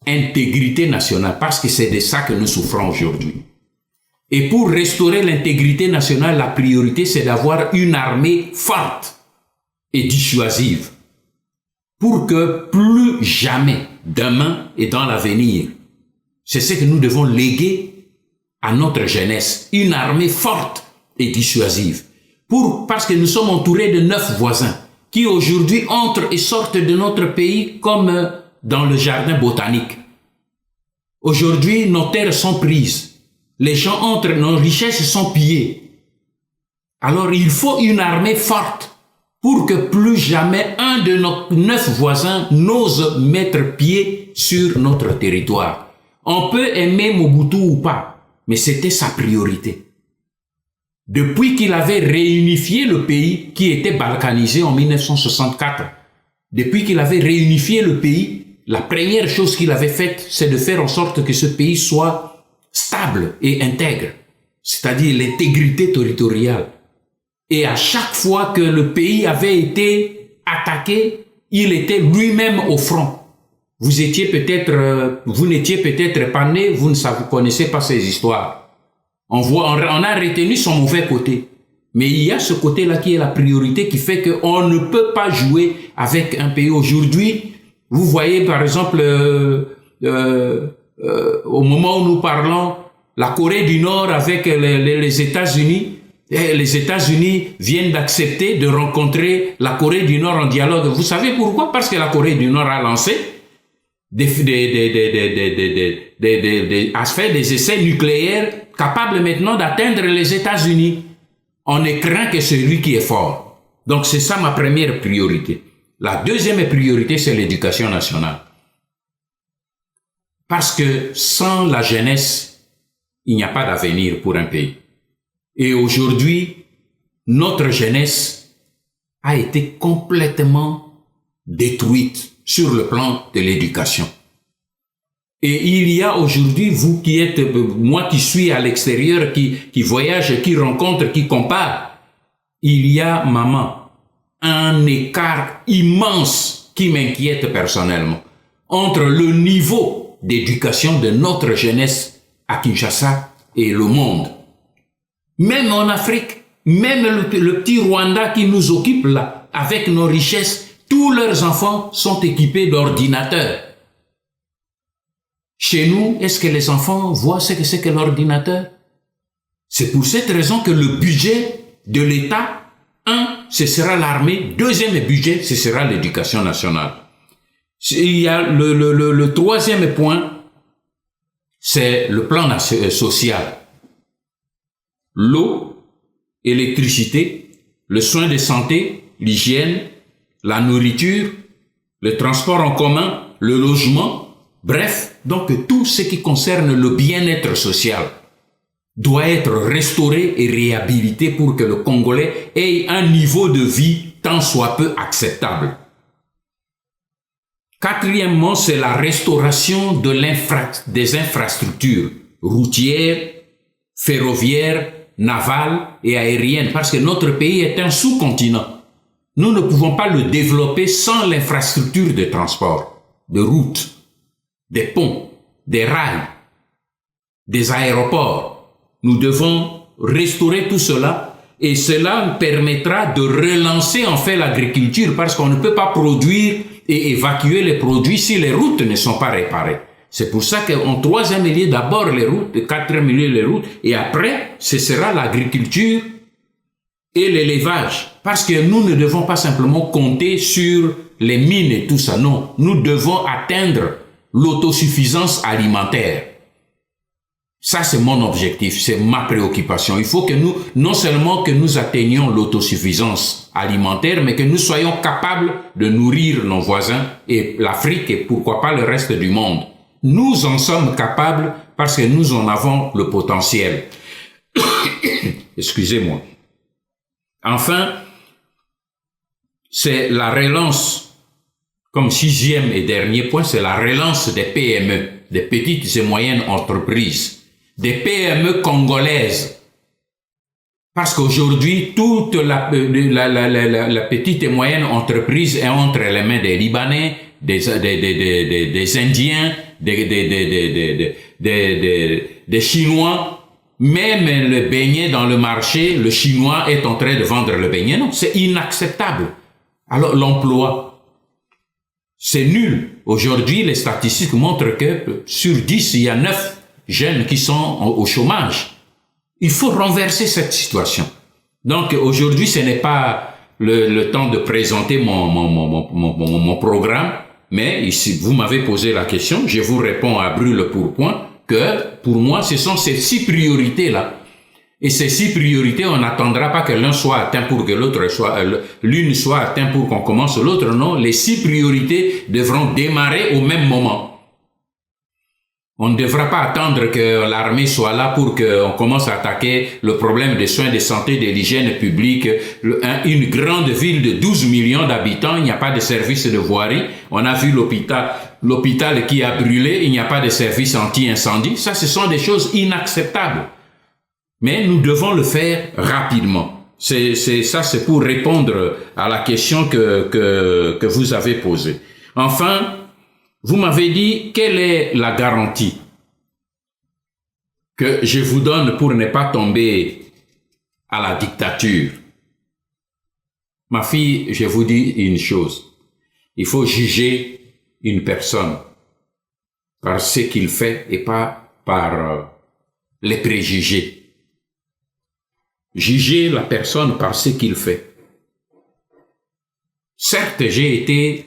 Intégrité nationale, parce que c'est de ça que nous souffrons aujourd'hui. Et pour restaurer l'intégrité nationale, la priorité, c'est d'avoir une armée forte et dissuasive. Pour que plus jamais, demain et dans l'avenir, c'est ce que nous devons léguer à notre jeunesse. Une armée forte et dissuasive. Parce que nous sommes entourés de 9 voisins qui aujourd'hui entrent et sortent de notre pays comme dans le jardin botanique. Aujourd'hui, nos terres sont prises. Les gens entrent, nos richesses sont pillées. Alors, il faut une armée forte pour que plus jamais un de nos 9 voisins n'ose mettre pied sur notre territoire. On peut aimer Mobutu ou pas, mais c'était sa priorité. Depuis qu'il avait réunifié le pays qui était balkanisé en 1964, depuis qu'il avait réunifié le pays, la première chose qu'il avait faite, c'est de faire en sorte que ce pays soit stable et intègre, c'est-à-dire l'intégrité territoriale. Et à chaque fois que le pays avait été attaqué, il était lui-même au front. Vous n'étiez peut-être pas né, vous ne connaissez pas ces histoires. On a retenu son mauvais côté. Mais il y a ce côté-là qui est la priorité qui fait qu'on ne peut pas jouer avec un pays. Aujourd'hui, vous voyez par exemple, au moment où nous parlons, la Corée du Nord avec les États-Unis, les États-Unis viennent d'accepter de rencontrer la Corée du Nord en dialogue. Vous savez pourquoi? Parce que la Corée du Nord a lancé a fait des essais nucléaires capables maintenant d'atteindre les États-Unis. On ne craint que celui qui est fort. Donc c'est ça ma première priorité. La deuxième priorité, c'est l'éducation nationale. Parce que sans la jeunesse, il n'y a pas d'avenir pour un pays. Et aujourd'hui, notre jeunesse a été complètement détruite sur le plan de l'éducation. Et il y a aujourd'hui, vous qui êtes, moi qui suis à l'extérieur, qui voyage, qui rencontre, qui compare, il y a, maman, un écart immense qui m'inquiète personnellement entre le niveau d'éducation de notre jeunesse à Kinshasa et le monde. Même en Afrique, même le petit Rwanda qui nous occupe là, avec nos richesses, tous leurs enfants sont équipés d'ordinateurs. Chez nous, est-ce que les enfants voient ce que c'est que l'ordinateur? C'est pour cette raison que le budget de l'État, ce sera l'armée. Deuxième budget, ce sera l'éducation nationale. Il y a le troisième point, c'est le plan social. L'eau, l'électricité, le soin de santé, l'hygiène, la nourriture, le transport en commun, le logement, bref, donc tout ce qui concerne le bien-être social doit être restauré et réhabilité pour que le Congolais ait un niveau de vie tant soit peu acceptable. Quatrièmement, c'est la restauration des infrastructures routières, ferroviaires, navales et aériennes, parce que notre pays est un sous-continent. Nous ne pouvons pas le développer sans l'infrastructure de transport, de route. des ponts, des rails, des aéroports. Nous devons restaurer tout cela et cela permettra de relancer en fait l'agriculture parce qu'on ne peut pas produire et évacuer les produits si les routes ne sont pas réparées. C'est pour ça qu'en troisième lieu, d'abord les routes, quatrième lieu les routes, et après, ce sera l'agriculture et l'élevage. Parce que nous ne devons pas simplement compter sur les mines et tout ça, non. Nous devons atteindre l'autosuffisance alimentaire. Ça, c'est mon objectif, c'est ma préoccupation. Il faut que nous, non seulement que nous atteignions l'autosuffisance alimentaire, mais que nous soyons capables de nourrir nos voisins et l'Afrique et pourquoi pas le reste du monde. Nous en sommes capables parce que nous en avons le potentiel. Excusez-moi. Enfin, c'est la relance, comme sixième et dernier point, c'est la relance des PME, des petites et moyennes entreprises, des PME congolaises. Parce qu'aujourd'hui, toute la petite et moyenne entreprise est entre les mains des Libanais, des Indiens, des Chinois. Même le beignet dans le marché, le Chinois est en train de vendre le beignet. Non, c'est inacceptable. Alors, l'emploi, c'est nul. Aujourd'hui, les statistiques montrent que sur 10, il y a 9 jeunes qui sont au chômage. Il faut renverser cette situation. Donc, aujourd'hui, ce n'est pas le temps de présenter mon programme, mais ici, vous m'avez posé la question, je vous réponds à brûle-pourpoint que, pour moi, ce sont ces 6 priorités-là. Et ces 6 priorités, on n'attendra pas que l'un soit atteint pour que l'autre soit, l'une soit atteinte pour qu'on commence l'autre. Non, les 6 priorités devront démarrer au même moment. On ne devra pas attendre que l'armée soit là pour qu'on commence à attaquer le problème des soins de santé, de l'hygiène publique. Une grande ville de 12 millions d'habitants, il n'y a pas de service de voirie. On a vu l'hôpital qui a brûlé, il n'y a pas de service anti-incendie. Ça, ce sont des choses inacceptables. Mais nous devons le faire rapidement. C'est pour répondre à la question que vous avez posée. Enfin, vous m'avez dit, quelle est la garantie que je vous donne pour ne pas tomber à la dictature? Ma fille, je vous dis une chose. Il faut juger une personne par ce qu'il fait et pas par les préjugés. Juger la personne par ce qu'il fait. Certes, j'ai été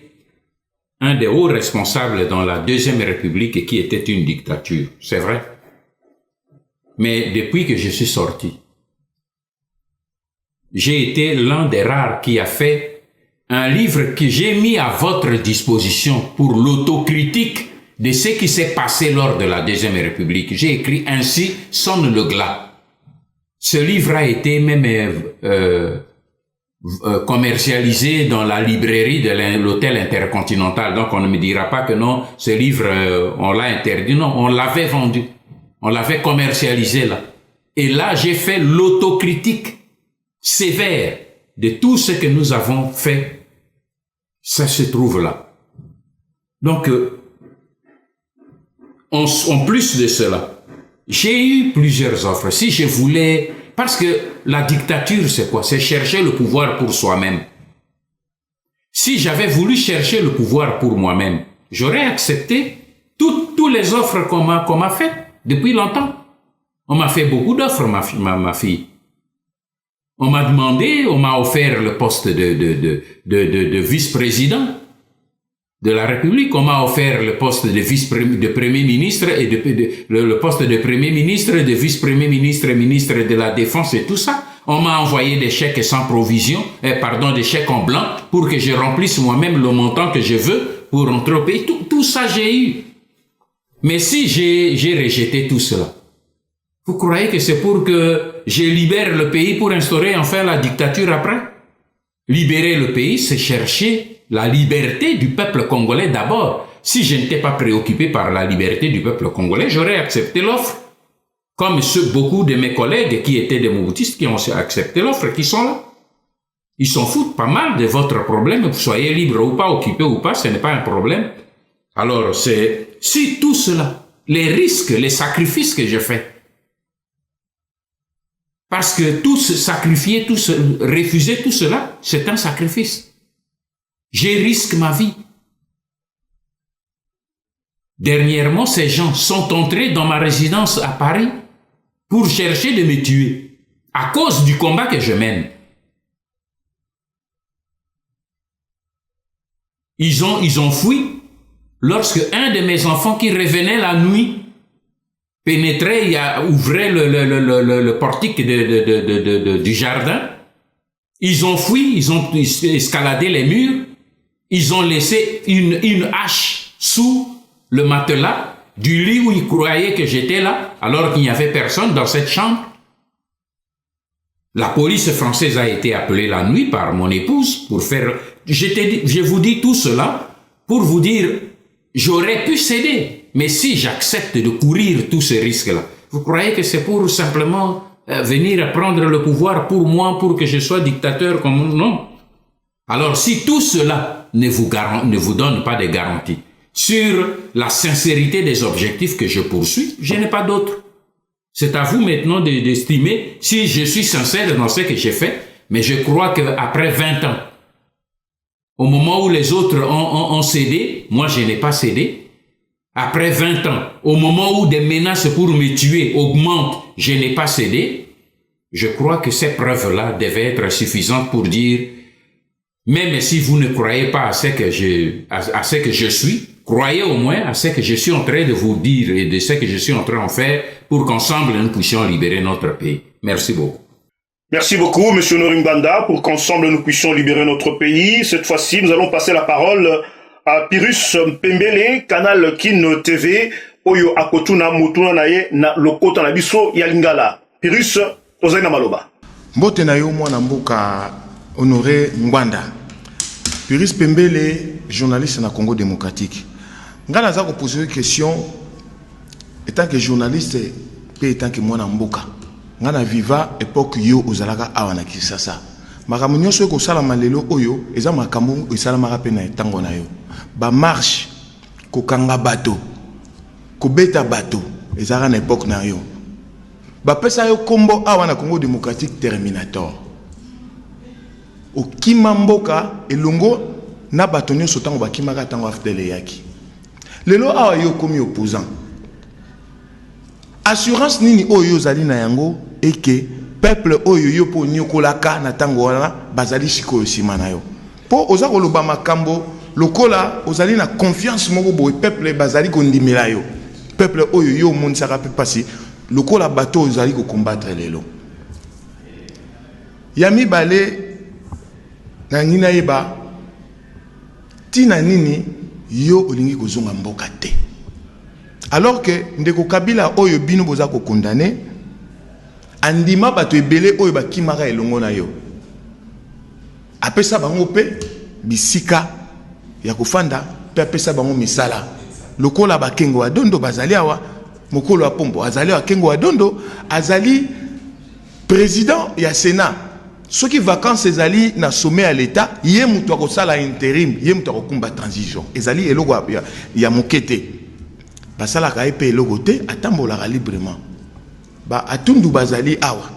un des hauts responsables dans la Deuxième République qui était une dictature, c'est vrai. Mais depuis que je suis sorti, j'ai été l'un des rares qui a fait un livre que j'ai mis à votre disposition pour l'autocritique de ce qui s'est passé lors de la Deuxième République. J'ai écrit Ainsi sonne le glas. Ce livre a été même commercialisé dans la librairie de l'hôtel Intercontinental. Donc on ne me dira pas que non, ce livre, on l'a interdit. Non, on l'avait vendu. On l'avait commercialisé là. Et là, j'ai fait l'autocritique sévère de tout ce que nous avons fait. Ça se trouve là. Donc, en plus de cela, j'ai eu plusieurs offres. Si je voulais... Parce que la dictature, c'est quoi? C'est chercher le pouvoir pour soi-même. Si j'avais voulu chercher le pouvoir pour moi-même, j'aurais accepté toutes les offres qu'on m'a faites depuis longtemps. On m'a fait beaucoup d'offres, ma fille. On m'a demandé, on m'a offert le poste de vice-président de la République. On m'a offert le poste de premier ministre et le poste de premier ministre, de vice-premier ministre et ministre de la Défense et tout ça. On m'a envoyé des chèques sans provision, des chèques en blanc pour que je remplisse moi-même le montant que je veux pour rentrer au pays. Tout ça j'ai eu. Mais si j'ai rejeté tout cela, vous croyez que c'est pour que je libère le pays pour instaurer enfin la dictature après? Libérer le pays, c'est chercher la liberté du peuple congolais d'abord. Si je n'étais pas préoccupé par la liberté du peuple congolais, j'aurais accepté l'offre. Comme beaucoup de mes collègues qui étaient des mobutistes qui ont accepté l'offre, qui sont là. Ils s'en foutent pas mal de votre problème. Vous soyez libre ou pas, occupé ou pas, ce n'est pas un problème. Alors, c'est si tout cela, les risques, les sacrifices que je fais, parce que tout se sacrifier, refuser tout cela, c'est un sacrifice. Je risque ma vie. Dernièrement, ces gens sont entrés dans ma résidence à Paris pour chercher de me tuer à cause du combat que je mène. Ils ont fui lorsque un de mes enfants qui revenait la nuit pénétrait, ouvrait le portique du jardin. Ils ont fui, ils ont escaladé les murs, ils ont laissé une hache sous le matelas du lit où ils croyaient que j'étais là, alors qu'il n'y avait personne dans cette chambre. La police française a été appelée la nuit par mon épouse pour faire... Je vous dis tout cela pour vous dire, j'aurais pu céder, mais si j'accepte de courir tous ces risques-là, vous croyez que c'est pour simplement venir prendre le pouvoir pour moi, pour que je sois dictateur comme non? Alors si tout cela ne vous donne pas de garantie sur la sincérité des objectifs que je poursuis, je n'ai pas d'autre. C'est à vous maintenant d'estimer si je suis sincère dans ce que j'ai fait, mais je crois qu'après 20 ans, au moment où les autres ont cédé, moi je n'ai pas cédé. Après 20 ans, au moment où des menaces pour me tuer augmentent, je n'ai pas cédé. Je crois que ces preuves-là devaient être suffisantes pour dire, même si vous ne croyez pas à ce que je suis, croyez au moins à ce que je suis en train de vous dire et de ce que je suis en train de faire pour qu'ensemble nous puissions libérer notre pays. Merci beaucoup. Merci beaucoup, Monsieur Noringbanda, pour qu'ensemble nous puissions libérer notre pays. Cette fois-ci, nous allons passer la parole à Pyrrhus Pembele, Canal Kin TV, Oyo Akotuna Mutuna Naye, na Lokota na biso ya Lingala. Pyrrhus, ozali na maloba. Mbote na yo mwana mboka Honoré Ngwanda. Pyrrhus Pembele, journaliste na Congo démocratique. Nga naza ko poser une question, étant que journaliste, pe étant que mwana mboka. Nga na viva époque yo ozalaka awa na Kinshasa. Makambo nyonso ko sala malelo oyo eza makambo esala maka na etango na yo. Ba marche ko kanga bato, ko beta bato ezala na époque na yo. Ba pesa yo kombo awa na Congo démocratique Terminator. O kimamboka elongo na bato nyonso tango bakimaka tango afdele yaki. Lelo awa yo komi opposant. Assurance nini oyo zali na yango et que peuple oyo yo po nyokolaka na tango wana bazali sikoyo sima na yo. Po oza koloba makambo lokola ozali na confiance moko boye peuple bazali kondimela yo. Peuple oyo yo monisaka pe pasi lokola bato ozali ko combattre lelo. Yami bale na ngina yeba tina nini yo olingi kozonga mboka te. Alors que ndeko Kabila oyo bino boza ko condamner andima bato ebele oyo bakimaka elongo na yo. Apesa bango pe bisika ya kofanda pe apesa bango misala. Lokola bakengo wa dondo bazali awa mokolo wa pombo azali wa kengo wa dondo azali président ya Sénat. Ceux qui vacances ezali na sommet à l'état yé mutu akosala intérim yé mutu akokumba transition ezali eloko ya mokete basala ka epe eloko te atambola librement ba atundu bazali awa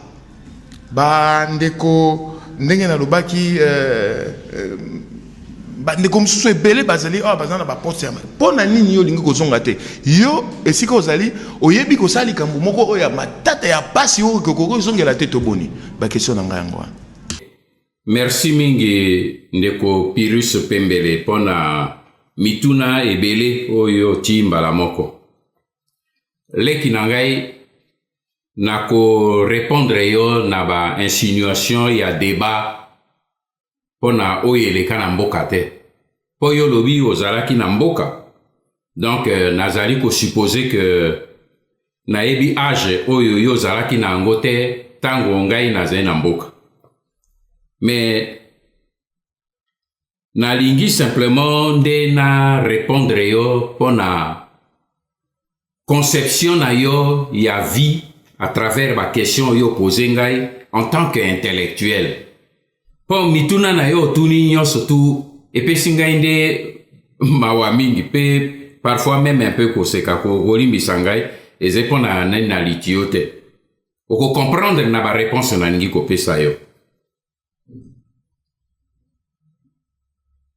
ba ndeko ndenge na lobaki ba ndeko msusu ebele bazali awa bazana ba poste ya pona nini yo lingi kozonga te yo esika ozali oyebi kosali kambu moko oya matata ya pasi yo kokoko zongela te to boni ba question na ngango. Merci mingi ndeko Pyrrhus Pembele pona mituna ebele oyo timbala moko. Leki nangai nako répondre yo na ba insinuation ya débat pona oyo eleka na mboka te. Po yo lobi ozalaki na mboka. Donc nazali ko supposer que na ebi âge oyo yo ozalaki na yango te tango ngai nazali na mboka. Mais nalingi simplement nde na répondre yo pona conception na yo ya vie à travers ma question yo posé ngai en tant qu'intellectuel. Po mituna na yo tuni nyonso tu epesi ngai nde mawa mingi pe parfois même un peu koseka ko olimbisa ngai eze mpona nani na litio te okocomprendre na baréponse na ningi kopesa yo.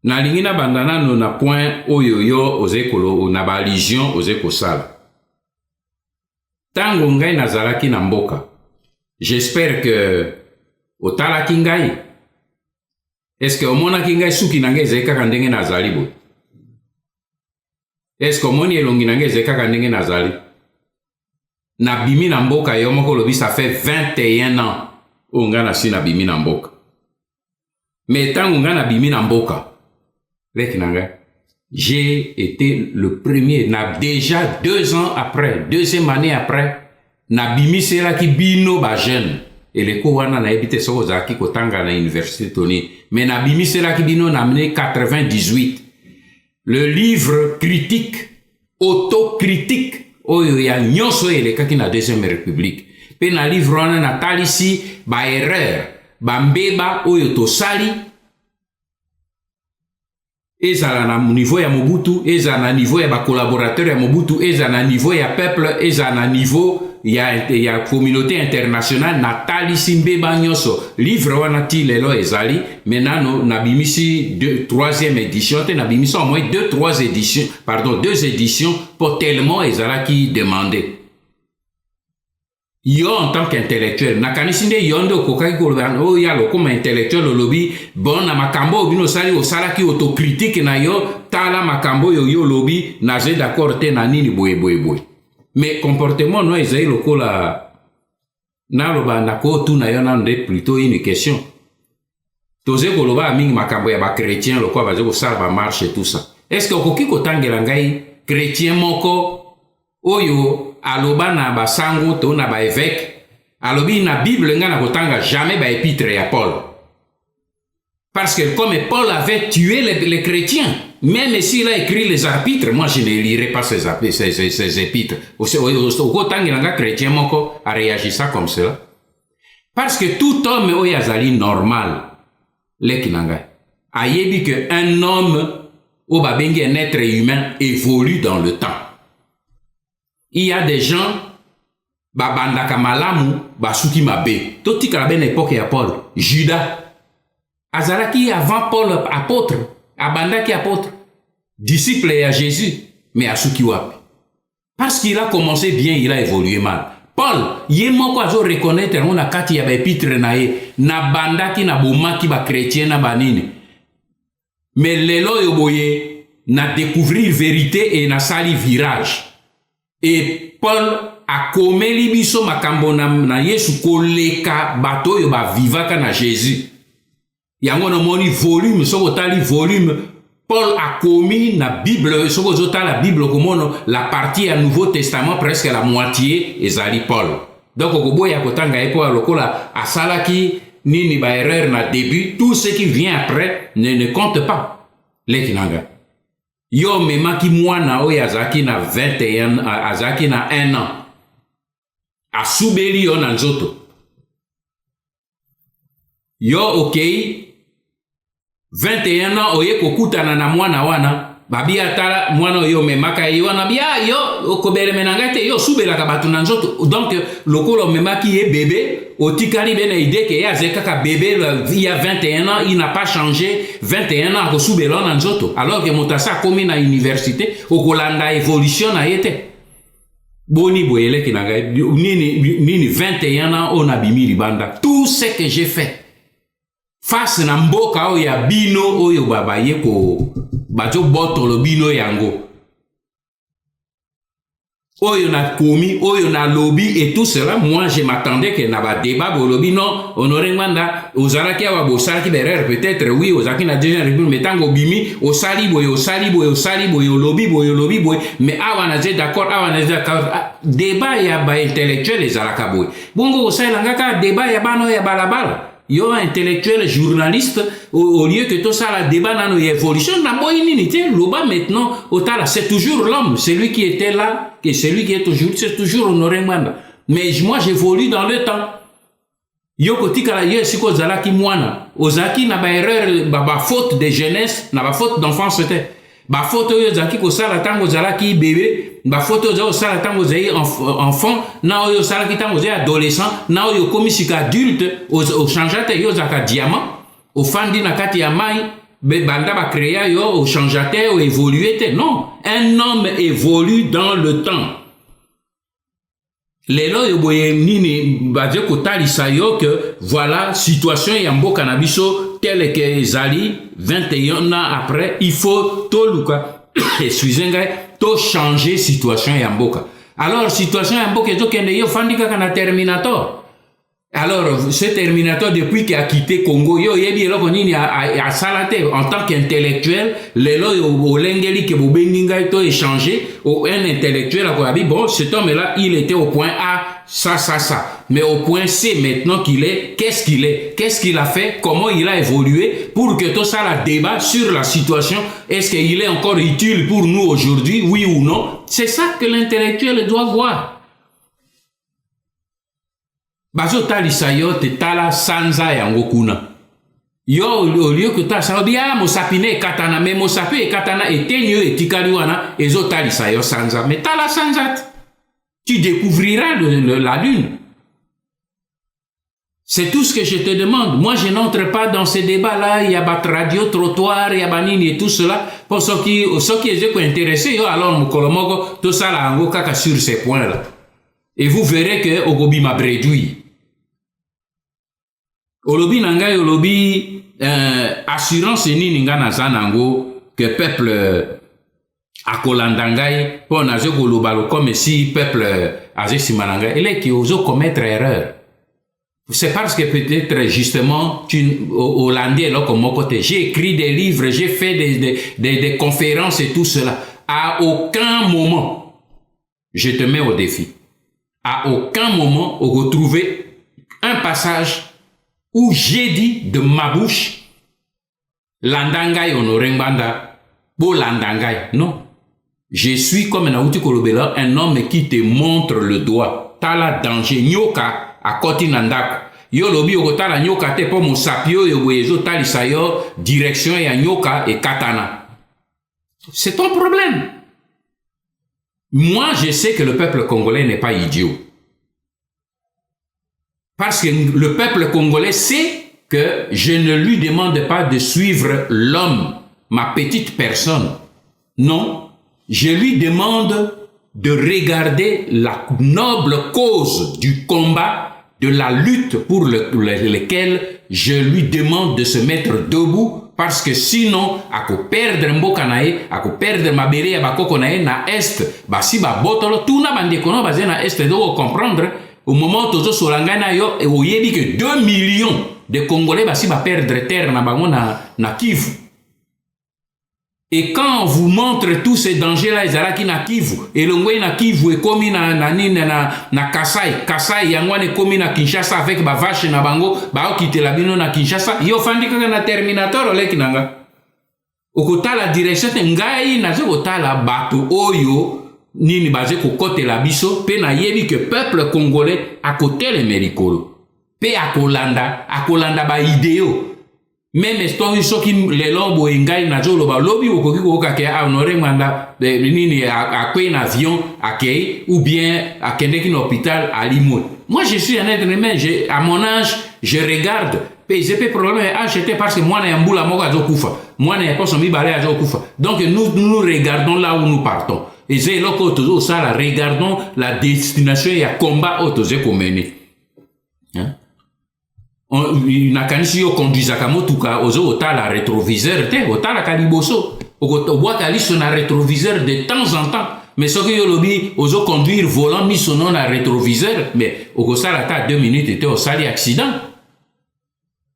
Nalingi na banda nano na point oyo yo oze kolo na baligion oze kosala. Tango ngai nazalaki na mboka, j'espère que otalaki ngai. Est-ce que omonaki ngai suki na ngai ezali kaka ndenge nazali boye? Est-ce que omoni elongi na ngai ezali kaka ndenge nazali? Nabimi na mboka yo moko lobi ça fait 21 ans oyo ngai nasi nabimi na mboka. Mais tango ngai nabimi na mboka, leki na ngai, j'ai été le premier, déjà 2 ans après, 2e année après, nabimi selaki bino ba jeune. Et les wana na ebite soko zaki kotanga na université Tony. Mais nabimi selaki bino na amené 98. Le livre critique, autocritique, oyo ya nyonso elekaki na 2e république. Pe na livre wana na talisi ba erreur, ba mbeba oyo tosali, ezala na niveau ya Mobutu, ezala na niveau ya ba collaborateur ya Mobutu, ezala na niveau ya peuple, ezala na niveau ya communauté internationale na talisi mbeba nyonso. Livre wana ti lelo ezali, menano nabimisi 3e édition, te nabimisi au moins 2 éditions pour tellement ezala qui demandé. Yo en tant qu'intellectuel, nakanisi nde yo ndo kokaki koloba o ya lokoma intellectuel lobi bon na makambo obino sali osala ki autocritique na yo tala makambo yo lobi na je d'accord te na nini boye. Mais comportement no ezali lokola na loba na ko tu na yo na nde plutôt une question. Toze koloba mingi makambo ya ba chrétien lokwa baze ko sala ba marche et tout ça. Est-ce que okoki kotangela ngai chrétien moko oyo aloba na basango to na ba évêque alobi na Bible nga na kotanga jamais ba épître ya Paul, parce que comme Paul avait tué les chrétiens, même s'il a écrit les épîtres, moi je ne lirai pas ces épîtres. Au kotanga nga chrétien moko a réagi ça comme cela, parce que tout homme oyo azali normal leki nanga ayebi que un homme o babengi un être humain évolue dans le temps. Il y a des gens babandaka malamu basuki mabe. Totika la ben époque ya Paul, Judas azalaki avant Paul apôtre, abandaki apôtre, disciple à Jésus, mais asuki wapi. Parce qu'il a commencé bien, il a évolué mal. Paul, ye moko azo reconnaître on a kati ya ba épître na ye, na bandaki na bomaki ba chrétien na banini. Mais lelo yo boye na découvrir vérité et na sali virage. Et Paul a komeli biso makambo na Yesu koleka bato yo ba vivaka na Jésus. Yango no moni volume, soko tali volume, Paul a commis na Bible, soko zota la Bible komono la partie à Nouveau Testament presque la moitié ezali Paul. Donc okoboya kotanga epo lokola asalaki nini ba erreur na début, tout ce qui vient après ne compte pas. Lekinanga. Yo memaki mwana oyo azaki na 21 azaki na 1 an. Asubeli yo na nzoto. Yo okay 21 ans oye kokutana na mwana wana babi atala mwana oyo memaka yo wana bia yo okobele menangate yo subelaka batu na nzoto. Donc lokolo memaki ye bébé otikali bena ide ke ya zekaka bébé il y a 21 ans il n'a pas changé 21 ans ko subela na nzoto alors que motasa komi na université okolanda évolution na yete boni boyele kinanga nini 21 ans on abimi libanda. Tout ce que j'ai fait face na mboka oya bino oyo baba yeko bajo botolo bino yango oyo na komi oyo na lobby et tout cela. Moi je m'attendais que na ba débat bo lobby non honoré manda ozalaki wa bosaki berer peut-être oui ozaki na déjà république mais tango bimi osali boy lobby boy mais awa na d'accord débat ya ba intellectuel ezalaka boy bongo osala ngaka débat ya bano ya balabala. Yo intellectuel journaliste au lieu que tout ça la débat nano évolution na boy nité loba maintenant otala c'est toujours l'homme, celui qui était là et celui qui est aujourd'hui c'est toujours Honoré Manda. Mais moi j'évolue dans le temps. Yo kotika la yo siko zalaki mwana ozaki na ba erreur ba faute de jeunesse na ba faute d'enfance c'était ba photo yo zaki ko sala tango zala ki bébé ba photo zo sala tango zai enfant na yo sala ki tango zai adolescent na yo komisika adulte au changeate yo zaka diamant au fandi na kati ya mai banda ba créer yo au changeate au évoluer non, un homme évolue dans le temps. Lelo yo boye nini baje ko talisa yo que voilà situation ya mboka na biso tel que ezali 21 ans après il faut to luka excusez-moi to changer situation ya mboka. Alors situation ya mboka ezo kende yo fandika kana Terminator. Alors ce Terminator depuis qu'il a quitté Congo yo yebi eloko nini a salate en tant qu'intellectuel lelo yo lengeli ke bobenginga to échanger au un intellectuel a dit bon cet homme là il était au point A ça mais au point C maintenant qu'il est qu'est-ce qu'il a fait, comment il a évolué pour que tout ça la débat sur la situation, est-ce qu'il est encore utile pour nous aujourd'hui, oui ou non. C'est ça que l'intellectuel doit voir. Bazo talisa yo te tala sanza yango kuna. Yo au lieu que ta sa bien mosapine katana mais mosapi katana etenyo etikali wana ezo talisa yo sanza mais tala sanza tu découvriras la lune. C'est tout ce que je te demande. Moi je n'entre pas dans ces débats là, il y a bat radio trottoir, il y a banini et tout cela pour ceux qui sont intéressés yo alors mukolomogo tout ça là ngo kaka sur ces points là. Et vous verrez que Ogobi m'a réduit. Olobi nangai olobi assurance ni ninga na zanango que peuple akolandangai pour nazo kolobalo comme si peuple aze simananga ele qui oso commettre erreur. C'est parce que peut-être justement tu hollandais là comme mon côté j'ai écrit des livres, j'ai fait des conférences et tout cela. À aucun moment je te mets au défi. À aucun moment on retrouver un passage où j'ai dit de ma bouche landangai onorengbanda bo landangai. Non. Je suis comme Naouti Kolobela, un homme qui te montre le doigt. Tala danger nyoka a koti nandaka. Yo lobi okotala nyoka te po mosapio yo boyezo talisa yo direction ya nyoka et katana. C'est ton problème. Moi, je sais que le peuple congolais n'est pas idiot. Parce que le peuple congolais sait que je ne lui demande pas de suivre l'homme, ma petite personne. Non, je lui demande de regarder la noble cause du combat, de la lutte pour lequel je lui demande de se mettre debout, parce que sinon, à ko perdre mboka nae, à ko perdre mabere ya bakoko nae na est, basi ba botolo, tout na bande kono basé na est, doit comprendre. Au moment où tozo solangana yo et au yebi que 2 millions de Congolais basi ba perdre terre na bango na Kivu. Et quand on vous montre tous ces dangers là ezalaki na Kivu et le ngwe na Kivu et komi na Kasai yangwane komi na Kinshasa avec ba vache na bango ba okitela bino na Kinshasa yo fandi kaka na Terminator oleki nanga. Okotala direction ngai na zo kotala bato oyo nini baze ko kote la biso pe na yebi que peuple congolais à côté les merikolo pe akolanda ba idéo même story soki le lobo engai na zolo ba lobi okoki ko ka ke honorer manda nini a kwe avion akei ou bien a kende ki hôpital à Limoges. Moi je suis un être humain, à mon âge je regarde pe j'ai pas problème acheter parce que moi na mbula moko azokufa moi na pas son mibale azokufa donc nous regardons là où nous partons. Et c'est là que ça, regardons la destination et le combat autorisé qu'on mène. On a quand si on conduit à Kamotuka, on a la rétroviseur, on a la caliboso, on voit qu'à sur un rétroviseur de temps en temps. Mais ce que yo lobby, on conduire volant mis son nom à rétroviseur, mais au ça la 2 minutes était au sali accident.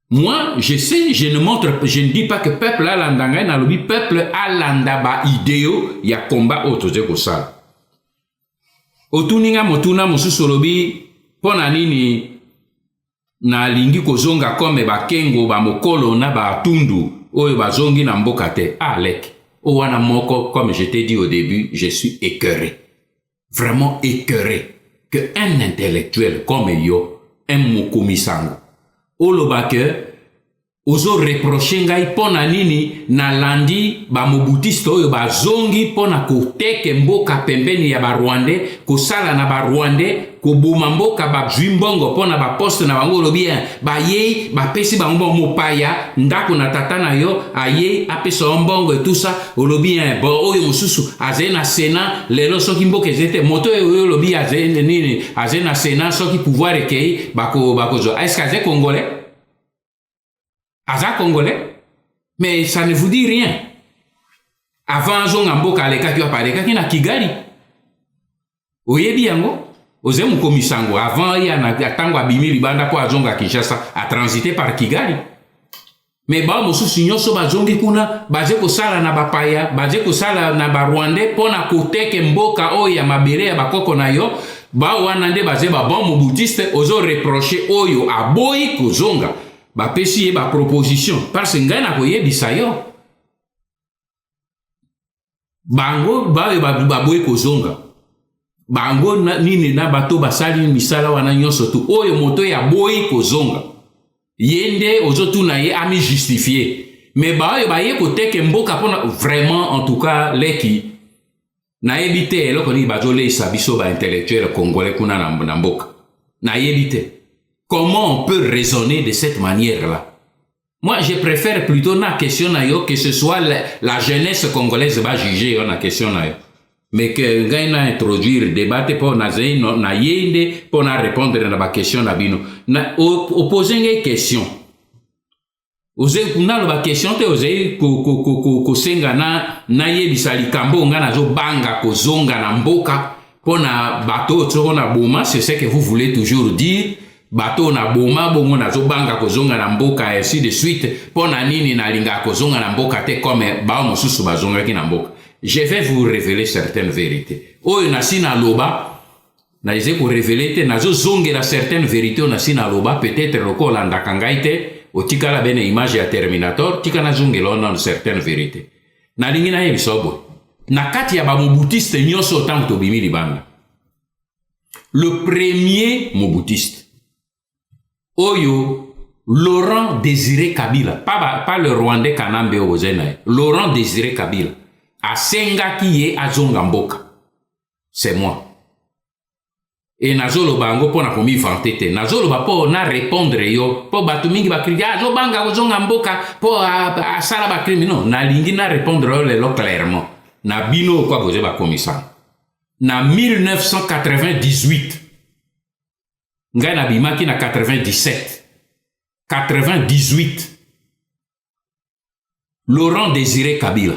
Moi, je sais, je ne dis pas que peuple alandanga na lobi peuple alandaba idéo ya combat autorisé ko ça. Otuninga motuna mosusu lobi pona nini na lingi kozonga comme bakengo ba mokolo na ba tundu oyo bazongi na mboka te alek. O wana moko comme je t'ai dit au début, je suis écœuré. Vraiment écœuré que un intellectuel comme yo, un mokomisango Olobake, ozo reproche ngai pona nini na landi ba mobutiste oyo bazongi pona koteke mboka pembeni ya ba Rwandais kosala na ba Rwandais kobuma mboka ba mbongo pona ba poste na bango lobi ba ye ba pesi bango mopaya ndako na tata na yo aye apesa mbongo et tout ça olobi bon oyo mususu azena Sénat lelo soki mboka ezete moto oyo lobi azena nini azena Sénat soki pouvoir ekei bako zo est-ce que c'est congolais? Aza congolais, mais ça ne vous dit rien. Avant zonga mboka aleka ki apareka ki na Kigali. Oyebi yango, ozemu komisango avant ya na tango abimi libanda po azonga Kinshasa a transité par Kigali. Mais ba mosusu nyonso bazongi kuna baze ko sala na bapaya, baze ko sala na ba Rwandais pona koteke mboka oyo ya mabere ya bakoko na yo, ba wana nde baze ba bon mobutiste ozo reprocher oyo aboyi kozonga. Ba pesi ba proposition parce que ngai na koyebisa yo bango ba boy kozonga bango nini na bato basali misala wana nyonso tu oyo moto ya boy kozonga yende ozotuna ye ami justifier mais ba yo ba ye koteke mboka pona vraiment en tout cas leki na yebite eloko ni bazole sabiso ba intellectuel congolais kuna na mboka na yebite. Comment on peut raisonner de cette manière-là? Moi, je préfère plutôt la question que ce soit la jeunesse congolaise va juger la question. Mais que nous introduire débat pour na yende pour répondre à la question na bino. Opposer une question. Na la question te oze ko senga na yebisa likambo nga na zo banga ko zonga na mboka pona bateau tsoko na boma, c'est ce que vous voulez toujours dire. Bato na boma bongo na zo banga kozonga na mboka ainsi de suite pona nini na linga kozonga na mboka te comme ba mosusu bazonga ki na mboka. Je vais vous révéler certaines vérités. Oyo na sina loba na ise ko révéler te na zo zongela certaines vérités na sina loba peut-être lokola ndakangai te otikala bene image ya Terminator tika na zongela na certaines vérités. Na lingi na yebisobo na kati ya ba mobutiste nyonso tanto bimi libanga. Le premier mobutiste Oyo, Laurent Désiré Kabila, pas le Rwandais Kanambe Ozenaï, Laurent Désiré Kabila, a senga ki ye azonga mboka. C'est moi. Et nazolo bango po na komi vantete, nazolo ba po na répondre yo, po batu mingi ba krigi, azo banga ozonga mboka, po a sala ba krimi, non, na lingi na répondre yo lelo clairement. Na bino kwa boze ba komisan. Na 1998, ngai na bimaki na 97, 98, Laurent Désiré Kabila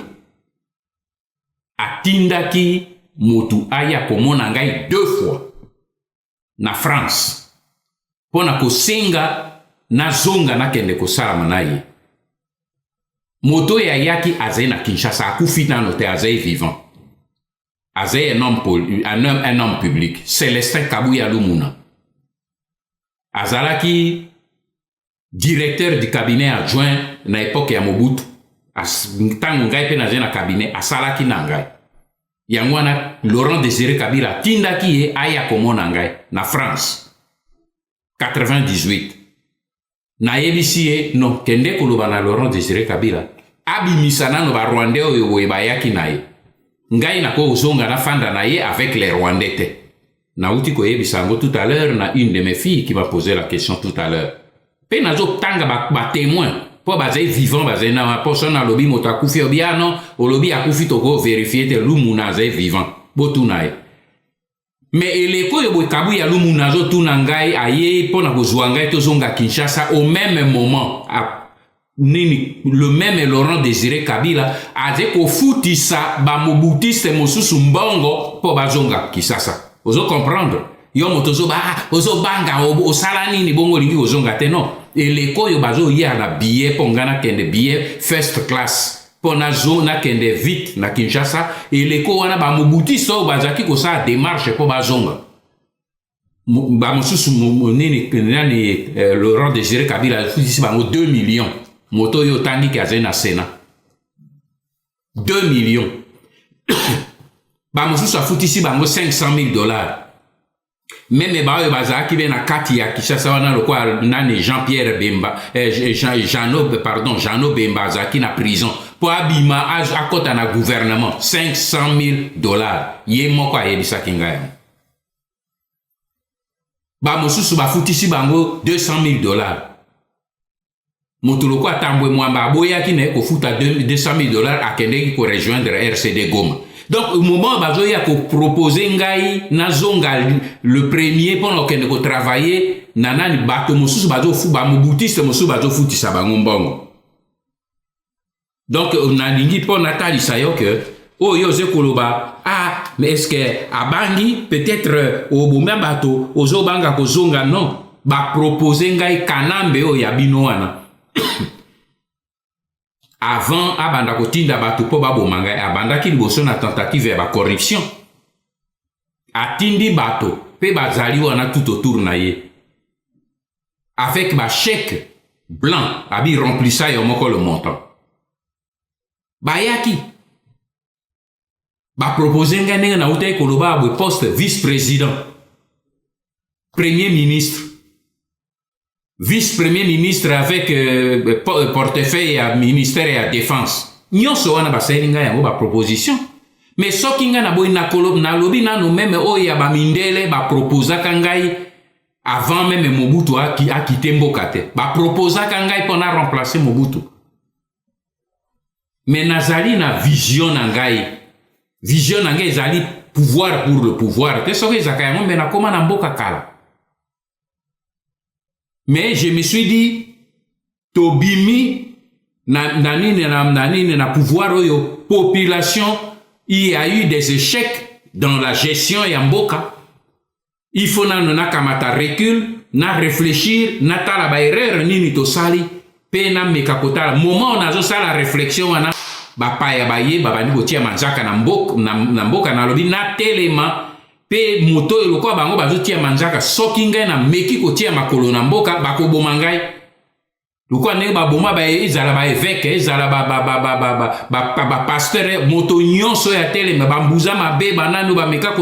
atindaki motu aya komona ngai 2 fois na France pona kosenga na zonga na kende kosala na ye. Moto ya yaki azai na Kinshasa akufi nano te azai vivant. Azai un homme public, Célestin Kabuya Lumuna. Azalaki directeur du cabinet adjoint na époque ya Mobutu. Tango ngai pe na cabinet asalaki na ngai. Yangwana Laurent Désiré Kabila tindaki ye aya komona ngai na France. 98. Na yebisi ye non kende koloba na Laurent Désiré Kabila. Abimisana no ba Rwandais oyo bayaki na ye. Ngai na ko zonga na fanda na ye avec les Rwandais te. Na uti ko yebisango tout à l'heure na une de mes filles qui m'a posé la question tout à l'heure. Pe nazo tanga ba témoin po bazai vivant bazai na personne na lobi moto akufi obiano o lobi akufi toko vérifier te lumuna zai vivant botunae. Mais eleko yo bokabu ya lumuna zo tunangai aye pona kozwa ngai to zonga Kinshasa au même moment le même Laurent Désiré Kabila a dit ko futisa ba mobutiste mosusu mbongo po bazonga Kinshasa. Ozo comprendre yo motozo ba ozo banga o sala nini bongo lingi ozonga te non eleko yo bazo ya na billet pongana kende billet first class pona zona kende vite na Kinshasa eleko wana ba mobutiste o bazaki ko sa démarche po bazonga ba mosusu nini nani Laurent Désiré Kabila futisi bango 2 millions moto yo tandi ki azena Sénat 2 millions ba mosusu afutisi bango $500,000. Même ba baza qui vient à Katia qui ça wana le quoi nani Jean-Pierre Bemba Jeannot Bemba za qui na prison pour abima à côté na gouvernement $500,000 yé moko ayebisa kinga ba mosusu ba futisi bango $200,000 motuloko atambwe mwamba boya ki ne ko futa $200,000 akende ko rejoindre RCD Goma. Donc au moment bazo ya ko proposer ngai nazonga le premier pendant que ko travailler nanani bato mosusu bazo fu ba mobutiste mosusu bazo futisa bango mbongo. Donc on a lingi pour Nathalie sayo que oh yo ze koloba mais est-ce que abangi peut-être au moment bato ozo banga ko zonga non ba proposer ngai kanambe o ya bino wana avant abanda kotinda bato po babo mangai abanda ki liboso na tentative ya ba corruption atindi bato pe bazali wana tout autour na ye avec ba chèque blanc abi remplissa yo moko le montant bayaki ba proposer ngai na utai koloba bo poste vice-président premier ministre vice-premier ministre avec portefeuille à ministère et à défense. Nyonso wana basalinga yango ba proposition. Mais sokinga na boy na lobi na no même oya ba mindele ba proposa kangai avant même Mobutu a quitté mboka te. Ba proposa kangai pour na remplacer Mobutu. Mais nazali na vision nangai. Vision nangai zali pouvoir pour le pouvoir. Te soki zakayango mais na koma na mboka kala. Mais je me suis dit, Tobimi, na pouvoir oyo, population, il y a eu des échecs dans la gestion et en boka. Il faut na kamata recul, na réfléchir, na tala ba erreur nini to sali, pe na mekakota. Moment on a zo sala réflexion wana, ba paya ba ye, ba bani ko tia manzaka na mboka na lobi na telema. Pe moto eloko bango bazotia manzaka soki ngai na meki kotia makolo na mboka bakoboma ngai loko ne baboma ba ezala ba évêque ezala ba pasteur moto nyonso ya telema bambuza mabe bananu bameka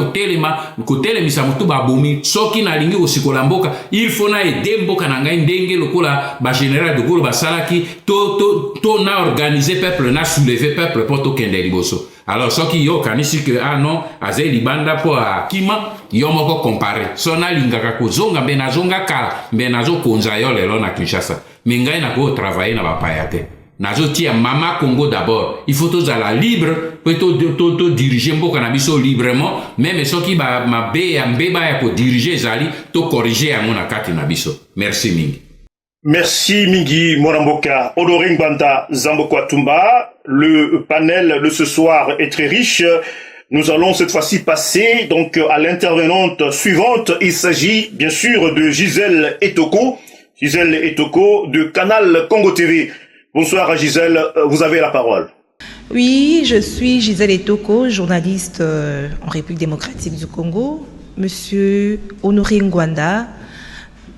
kotelemisa moto babomi soki na lingi kosikola mboka il faut na aider mboka na ngai ndenge lokola ba général de Gaulle basalaki to na organiser peuple na soulever peuple poto kende liboso. Alors, ce qui yo kanisi que non, azé libanda po akima, yo moko comparer. Sona lingaka ko zonga benazonga kala, benazo konza yo lelo na Kinshasa. Mengai na ko travailler na bapayate. Nazo tia mama Congo d'abord. Il faut tous à la libre, peut to diriger mboka na biso librement, même ce qui ba mabe ya mbeba ya ko diriger zali, to corriger ya mona kati na biso. Merci mingi. Merci Mingi Moramboka. Honoré Ngbanda Zambokwa Tumba. Le panel de ce soir est très riche. Nous allons cette fois-ci passer donc à l'intervenante suivante. Il s'agit bien sûr de Gisèle Etoko. Gisèle Etoko de Canal Congo TV. Bonsoir Gisèle, vous avez la parole. Oui, je suis Gisèle Etoko, journaliste en République démocratique du Congo. Monsieur Honoré Ngwanda,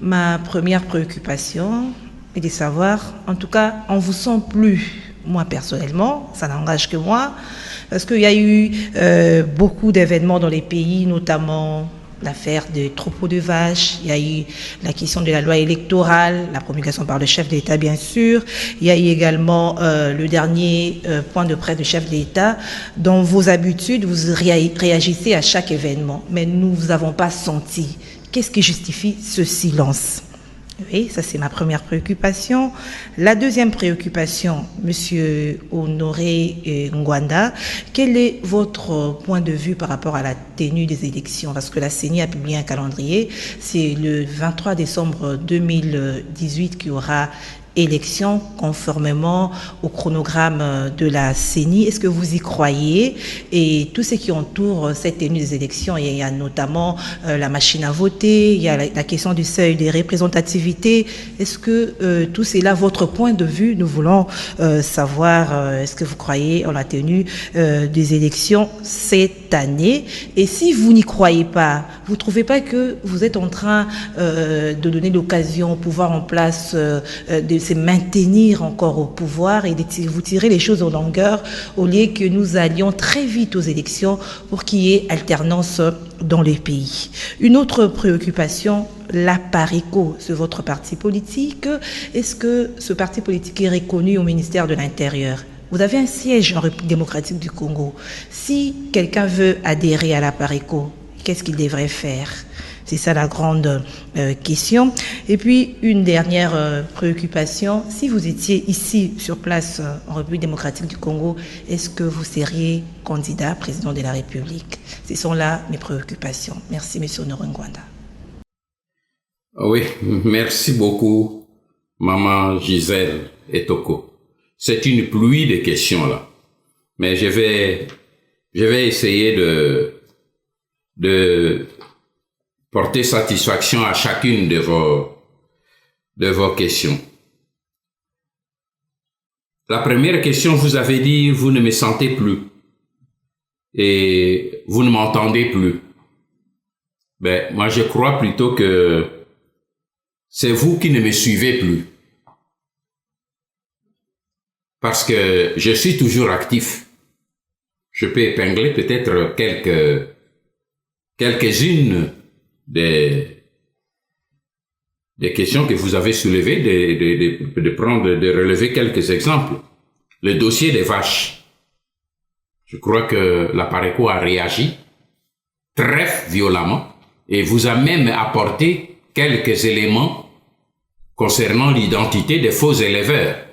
ma première préoccupation est de savoir, en tout cas, on vous sent plus, moi personnellement, ça n'engage que moi, parce qu'il y a eu beaucoup d'événements dans les pays, notamment l'affaire des troupeaux de vaches, il y a eu la question de la loi électorale, la promulgation par le chef de l'État bien sûr, il y a eu également le dernier point de presse du chef de l'État. Dans vos habitudes, vous réagissez à chaque événement, mais nous vous avons pas senti. Qu'est-ce qui justifie ce silence? Oui, ça c'est ma première préoccupation. La deuxième préoccupation, Monsieur Honoré Ngwanda, quel est votre point de vue par rapport à la tenue des élections? Parce que la CENI a publié un calendrier, c'est le 23 décembre 2018 qu'il y aura élection conformément au chronogramme de la CENI. Est-ce que vous y croyez? Et tout ce qui entoure cette tenue des élections, il y a notamment la machine à voter, il y a la question du seuil des représentativités. Est-ce que tout cela, votre point de vue, nous voulons savoir, est-ce que vous croyez en la tenue des élections cette année? Et si vous n'y croyez pas, vous ne trouvez pas que vous êtes en train de donner l'occasion au pouvoir en place de se maintenir encore au pouvoir et vous tirer les choses en longueur au lieu que nous allions très vite aux élections pour qu'il y ait alternance dans les pays. Une autre préoccupation, la PARECO, c'est votre parti politique. Est-ce que ce parti politique est reconnu au ministère de l'Intérieur? Vous avez un siège en République démocratique du Congo. Si quelqu'un veut adhérer à la PARECO, qu'est-ce qu'il devrait faire? C'est ça la grande question. Et puis, une dernière préoccupation. Si vous étiez ici, sur place, en République démocratique du Congo, est-ce que vous seriez candidat président de la République? Ce sont là mes préoccupations. Merci, M. Honoré Ngwanda. Oui, merci beaucoup, Maman Gisèle Etoko. C'est une pluie de questions là. Mais je vais essayer de porter satisfaction à chacune de vos questions. La première question, vous avez dit, vous ne me sentez plus. Et vous ne m'entendez plus. Ben, moi je crois plutôt que c'est vous qui ne me suivez plus. Parce que je suis toujours actif. Je peux épingler peut-être quelques-unes des questions que vous avez soulevées, de relever quelques exemples. Le dossier des vaches. Je crois que la PARECO a réagi très violemment et vous a même apporté quelques éléments concernant l'identité des faux éleveurs.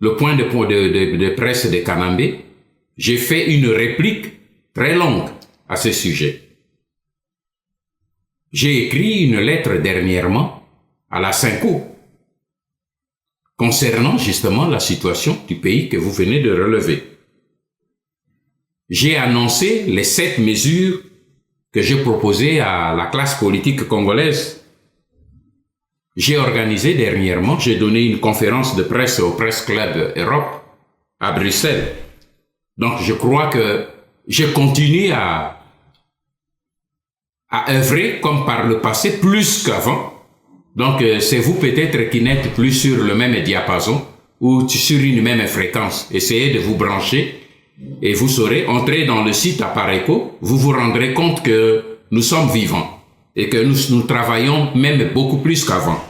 Le point de presse de Kanambé, j'ai fait une réplique très longue à ce sujet. J'ai écrit une lettre dernièrement à la Cinco concernant justement la situation du pays que vous venez de relever. J'ai annoncé les 7 mesures que j'ai proposées à la classe politique congolaise. J'ai organisé dernièrement, j'ai donné une conférence de presse au Press Club Europe à Bruxelles. Donc je crois que je continue à œuvrer comme par le passé, plus qu'avant. Donc c'est vous peut-être qui n'êtes plus sur le même diapason ou sur une même fréquence. Essayez de vous brancher et vous saurez, entrer dans le site à PARECO, vous vous rendrez compte que nous sommes vivants et que nous travaillons même beaucoup plus qu'avant.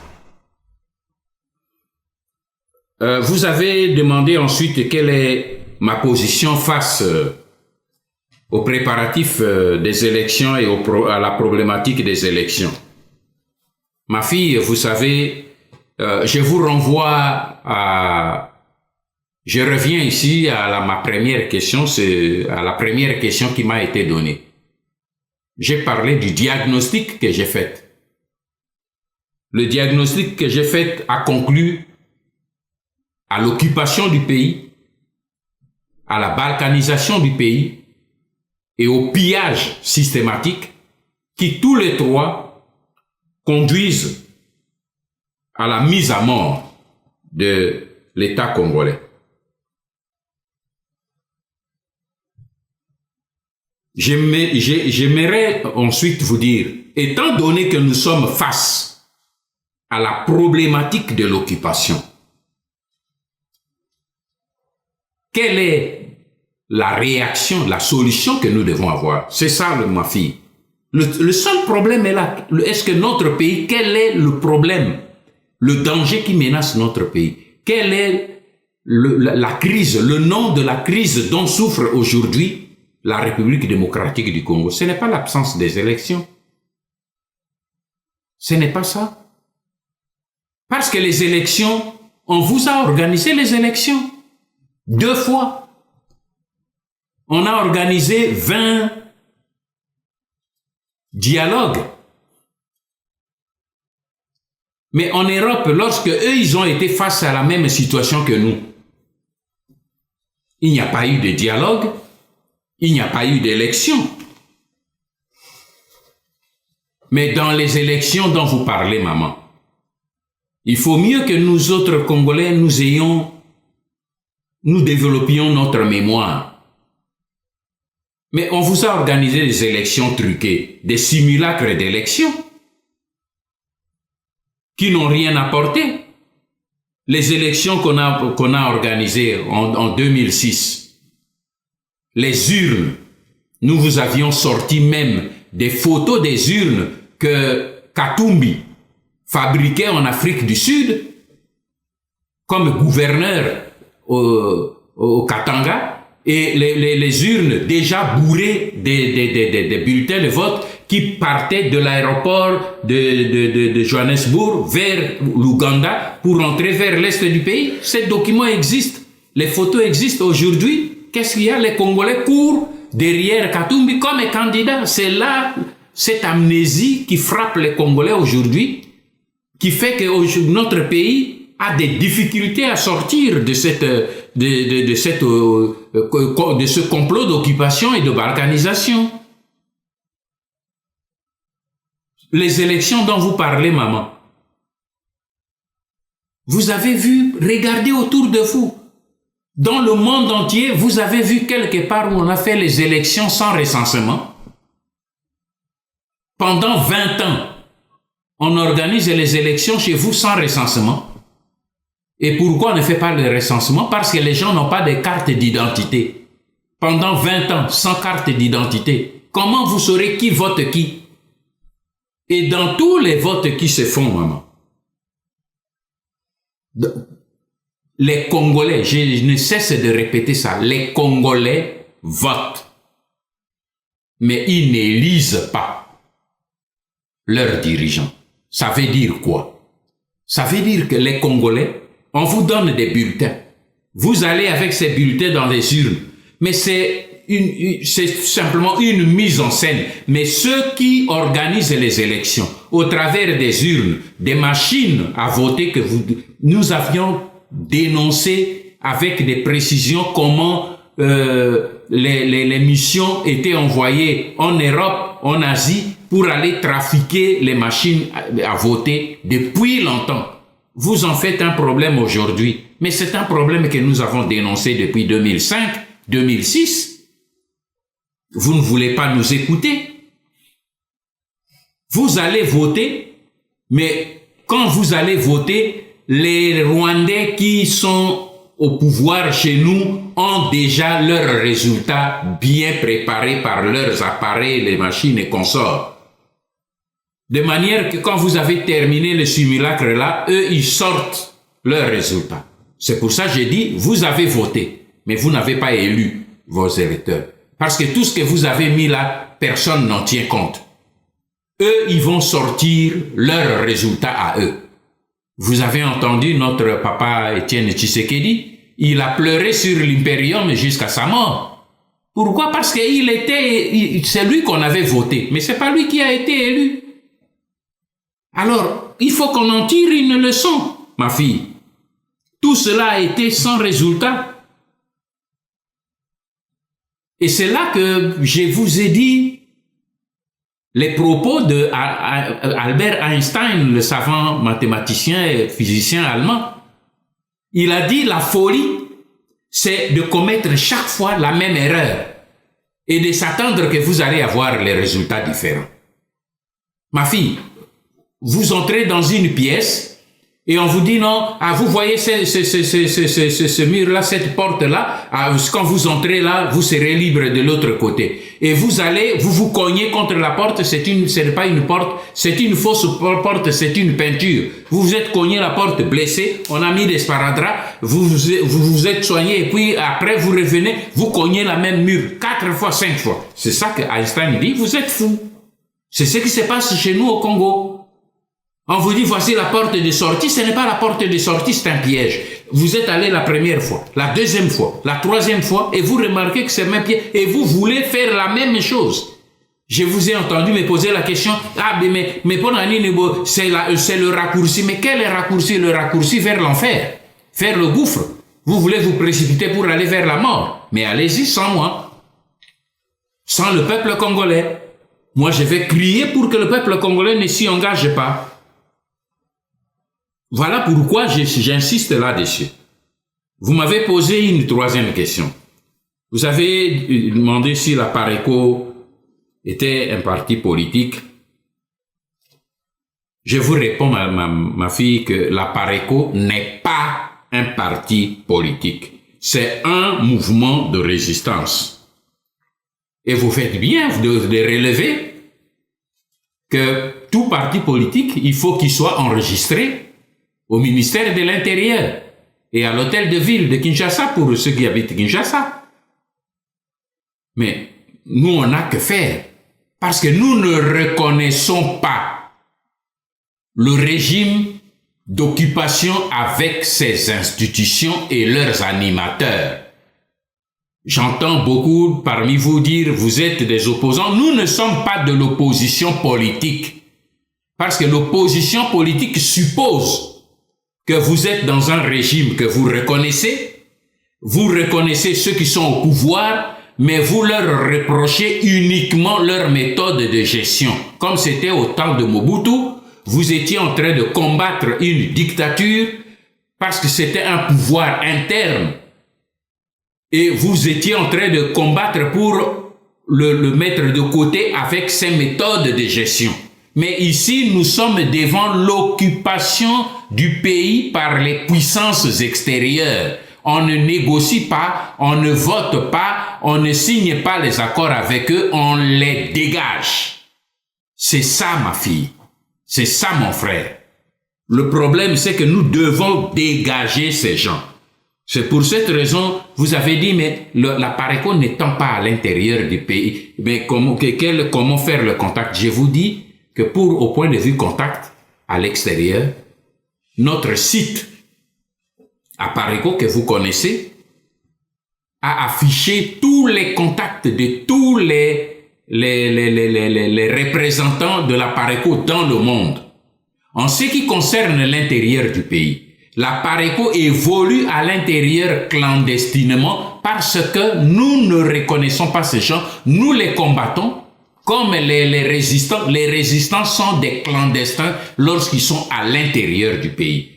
Vous avez demandé ensuite quelle est ma position face aux préparatifs des élections et à la problématique des élections. Ma fille, vous savez, je vous renvoie je reviens ici à ma première question, c'est à la première question qui m'a été donnée. J'ai parlé du diagnostic que j'ai fait. Le diagnostic que j'ai fait a conclu à l'occupation du pays, à la balkanisation du pays et au pillage systématique qui tous les trois conduisent à la mise à mort de l'État congolais. J'aimerais ensuite vous dire, étant donné que nous sommes face à la problématique de l'occupation, quelle est la réaction, la solution que nous devons avoir? C'est ça, ma fille. Le seul problème est là. Est-ce que notre pays, quel est le problème? Le danger qui menace notre pays? Quelle est la crise, le nom de la crise dont souffre aujourd'hui la République démocratique du Congo? Ce n'est pas l'absence des élections. Ce n'est pas ça. Parce que les élections, on vous a organisé les élections 2 fois. On a organisé 20 dialogues. Mais en Europe, lorsque eux, ils ont été face à la même situation que nous, il n'y a pas eu de dialogue, il n'y a pas eu d'élection. Mais dans les élections dont vous parlez, maman, il faut mieux que nous autres Congolais, nous développions notre mémoire. Mais on vous a organisé des élections truquées, des simulacres d'élections, qui n'ont rien apporté. Les élections qu'on a organisées en 2006, les urnes, nous vous avions sorti même des photos des urnes que Katumbi fabriquait en Afrique du Sud comme gouverneur au Katanga, et les urnes déjà bourrées des bulletins de vote qui partaient de l'aéroport de Johannesburg vers l'Ouganda pour entrer vers l'est du pays. Ces documents existent, les photos existent aujourd'hui. Qu'est-ce qu'il y a? Les Congolais courent derrière Katumbi comme un candidat. C'est là cette amnésie qui frappe les Congolais aujourd'hui, qui fait que notre pays a des difficultés à sortir de ce complot d'occupation et de balkanisation. Les élections dont vous parlez, maman, vous avez vu, regardez autour de vous. Dans le monde entier, vous avez vu quelque part où on a fait les élections sans recensement. Pendant 20 ans, on organise les élections chez vous sans recensement. Et pourquoi on ne fait pas le recensement? Parce que les gens n'ont pas de carte d'identité. Pendant 20 ans, sans carte d'identité, comment vous saurez qui vote qui? Et dans tous les votes qui se font, maman, les Congolais, je ne cesse de répéter ça, les Congolais votent, mais ils n'élisent pas leurs dirigeants. Ça veut dire quoi? Ça veut dire que les Congolais, on vous donne des bulletins. Vous allez avec ces bulletins dans les urnes. Mais c'est simplement une mise en scène. Mais ceux qui organisent les élections, au travers des urnes, des machines à voter que nous avions dénoncé avec des précisions comment les missions étaient envoyées en Europe, en Asie, pour aller trafiquer les machines à voter depuis longtemps. Vous en faites un problème aujourd'hui, mais c'est un problème que nous avons dénoncé depuis 2005, 2006. Vous ne voulez pas nous écouter. Vous allez voter, mais quand vous allez voter, les Rwandais qui sont au pouvoir chez nous ont déjà leurs résultats bien préparés par leurs appareils, les machines et consorts. De manière que quand vous avez terminé le simulacre là, eux, ils sortent leurs résultats. C'est pour ça que j'ai dit, vous avez voté, mais vous n'avez pas élu vos électeurs. Parce que tout ce que vous avez mis là, personne n'en tient compte. Eux, ils vont sortir leurs résultats à eux. Vous avez entendu notre papa Étienne Tshisekedi, il a pleuré sur l'Imperium jusqu'à sa mort. Pourquoi? Parce que c'est lui qu'on avait voté, mais c'est pas lui qui a été élu. Alors, il faut qu'on en tire une leçon, ma fille. Tout cela a été sans résultat. Et c'est là que je vous ai dit les propos de Albert Einstein, le savant mathématicien et physicien allemand. Il a dit la folie, c'est de commettre chaque fois la même erreur et de s'attendre que vous allez avoir les résultats différents. Ma fille, vous entrez dans une pièce et on vous dit non, vous voyez ce mur-là, cette porte-là, quand vous entrez là, vous serez libre de l'autre côté. Et vous cognez contre la porte, ce n'est pas une porte, c'est une fausse porte, c'est une peinture. Vous vous êtes cogné la porte blessé, on a mis des sparadraps, vous êtes soigné et puis après vous revenez, vous cognez la même mur 4 fois, 5 fois. C'est ça que Einstein dit, vous êtes fou. C'est ce qui se passe chez nous au Congo. On vous dit, voici la porte de sortie, ce n'est pas la porte de sortie, c'est un piège. Vous êtes allé la première fois, la deuxième fois, la troisième fois, et vous remarquez que c'est le même piège, et vous voulez faire la même chose. Je vous ai entendu me poser la question, mais pour c'est le raccourci, mais quel est raccourci? Le raccourci vers l'enfer, vers le gouffre. Vous voulez vous précipiter pour aller vers la mort, mais allez-y sans moi, sans le peuple congolais. Moi, je vais crier pour que le peuple congolais ne s'y engage pas. Voilà pourquoi j'insiste là-dessus. Vous m'avez posé une troisième question. Vous avez demandé si la PARECO était un parti politique. Je vous réponds, ma fille, que la PARECO n'est pas un parti politique. C'est un mouvement de résistance. Et vous faites bien de relever que tout parti politique, il faut qu'il soit enregistré au ministère de l'Intérieur et à l'hôtel de ville de Kinshasa pour ceux qui habitent Kinshasa. Mais nous, on n'a que faire parce que nous ne reconnaissons pas le régime d'occupation avec ses institutions et leurs animateurs. J'entends beaucoup parmi vous dire, vous êtes des opposants. Nous ne sommes pas de l'opposition politique. Parce que l'opposition politique suppose que vous êtes dans un régime que vous reconnaissez ceux qui sont au pouvoir, mais vous leur reprochez uniquement leur méthode de gestion. Comme c'était au temps de Mobutu, vous étiez en train de combattre une dictature parce que c'était un pouvoir interne. Et vous étiez en train de combattre pour le mettre de côté avec ses méthodes de gestion. Mais ici, nous sommes devant l'occupation du pays par les puissances extérieures. On ne négocie pas, on ne vote pas, on ne signe pas les accords avec eux, on les dégage. C'est ça, ma fille. C'est ça, mon frère. Le problème, c'est que nous devons dégager ces gens. C'est pour cette raison, vous avez dit, mais la PARECO n'étant pas à l'intérieur du pays, mais comment faire le contact? Je vous dis que au point de vue contact, à l'extérieur, notre site à PARECO que vous connaissez a affiché tous les contacts de tous les représentants de la PARECO dans le monde. En ce qui concerne l'intérieur du pays, la PARECO évolue à l'intérieur clandestinement parce que nous ne reconnaissons pas ces gens, nous les combattons comme les résistants. Les résistants sont des clandestins lorsqu'ils sont à l'intérieur du pays.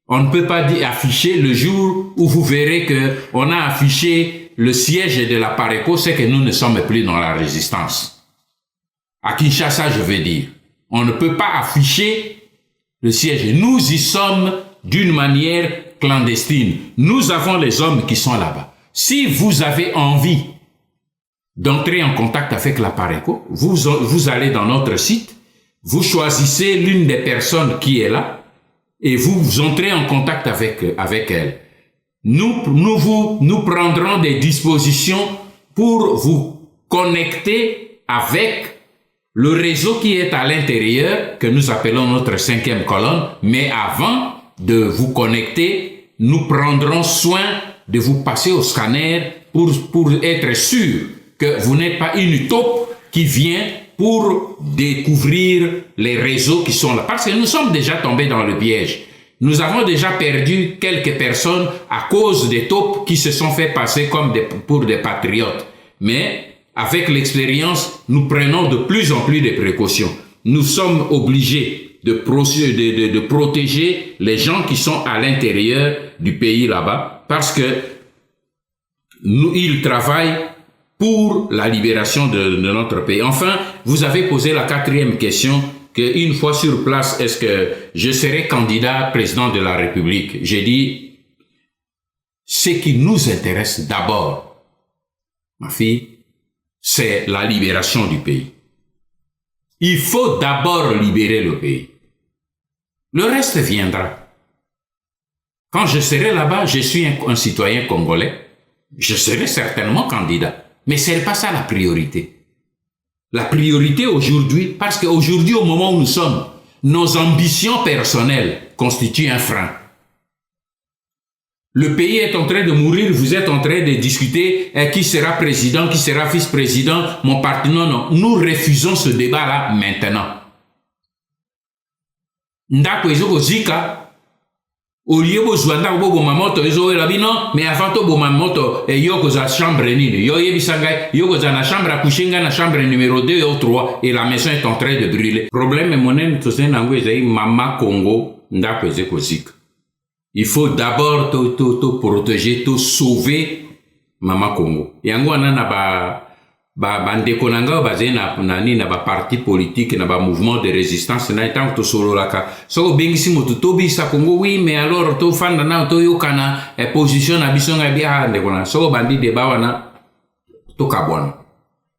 On ne peut pas afficher le jour où vous verrez que on a affiché le siège de la PARECO, c'est que nous ne sommes plus dans la résistance. À Kinshasa, je veux dire. On ne peut pas afficher le siège. Nous y sommes d'une manière clandestine. Nous avons les hommes qui sont là-bas. Si vous avez envie d'entrer en contact avec la PARECO, vous allez dans notre site, vous choisissez l'une des personnes qui est là, et vous entrez en contact avec elle. Nous prendrons des dispositions pour vous connecter avec le réseau qui est à l'intérieur, que nous appelons notre 5e colonne, mais avant de vous connecter, nous prendrons soin de vous passer au scanner pour être sûr que vous n'êtes pas une taupe qui vient pour découvrir les réseaux qui sont là. Parce que nous sommes déjà tombés dans le piège. Nous avons déjà perdu quelques personnes à cause des taupes qui se sont fait passer comme pour des patriotes. Mais avec l'expérience, nous prenons de plus en plus de précautions. Nous sommes obligés de protéger les gens qui sont à l'intérieur du pays là-bas parce que ils travaillent pour la libération de notre pays. Enfin, vous avez posé la 4e question, qu'une fois sur place, est-ce que je serai candidat président de la République? J'ai dit, ce qui nous intéresse d'abord, ma fille, c'est la libération du pays. Il faut d'abord libérer le pays. Le reste viendra. Quand je serai là-bas, je suis un citoyen congolais, je serai certainement candidat. Mais ce n'est pas ça la priorité. La priorité aujourd'hui, parce qu'aujourd'hui, au moment où nous sommes, nos ambitions personnelles constituent un frein. Le pays est en train de mourir, vous êtes en train de discuter qui sera président, qui sera vice-président, mon parti. Non. Nous refusons ce débat-là maintenant. Ndako ezoko zika, au lieu de Zwanda ou Bomamoto, mais avant tout Bomamoto, et yoko za chambre nini, yo yebisangai, yoko za na chambre à coucher, na chambre numéro 2 ou 3, et la maison est en train de brûler. Problème est monen, tout ça, Mama Congo, ndako ezoko zika. Il faut d'abord te protéger, te sauver Mama Congo. Yango anana bandeko nanga bazé na ba parti politique na ba mouvement de résistance na tant to solo laka so bengisi moto to bisa Congo oui mais alors to fanda na to yokana position na biso nga bia ndeko na so bandi débat wana to kabwana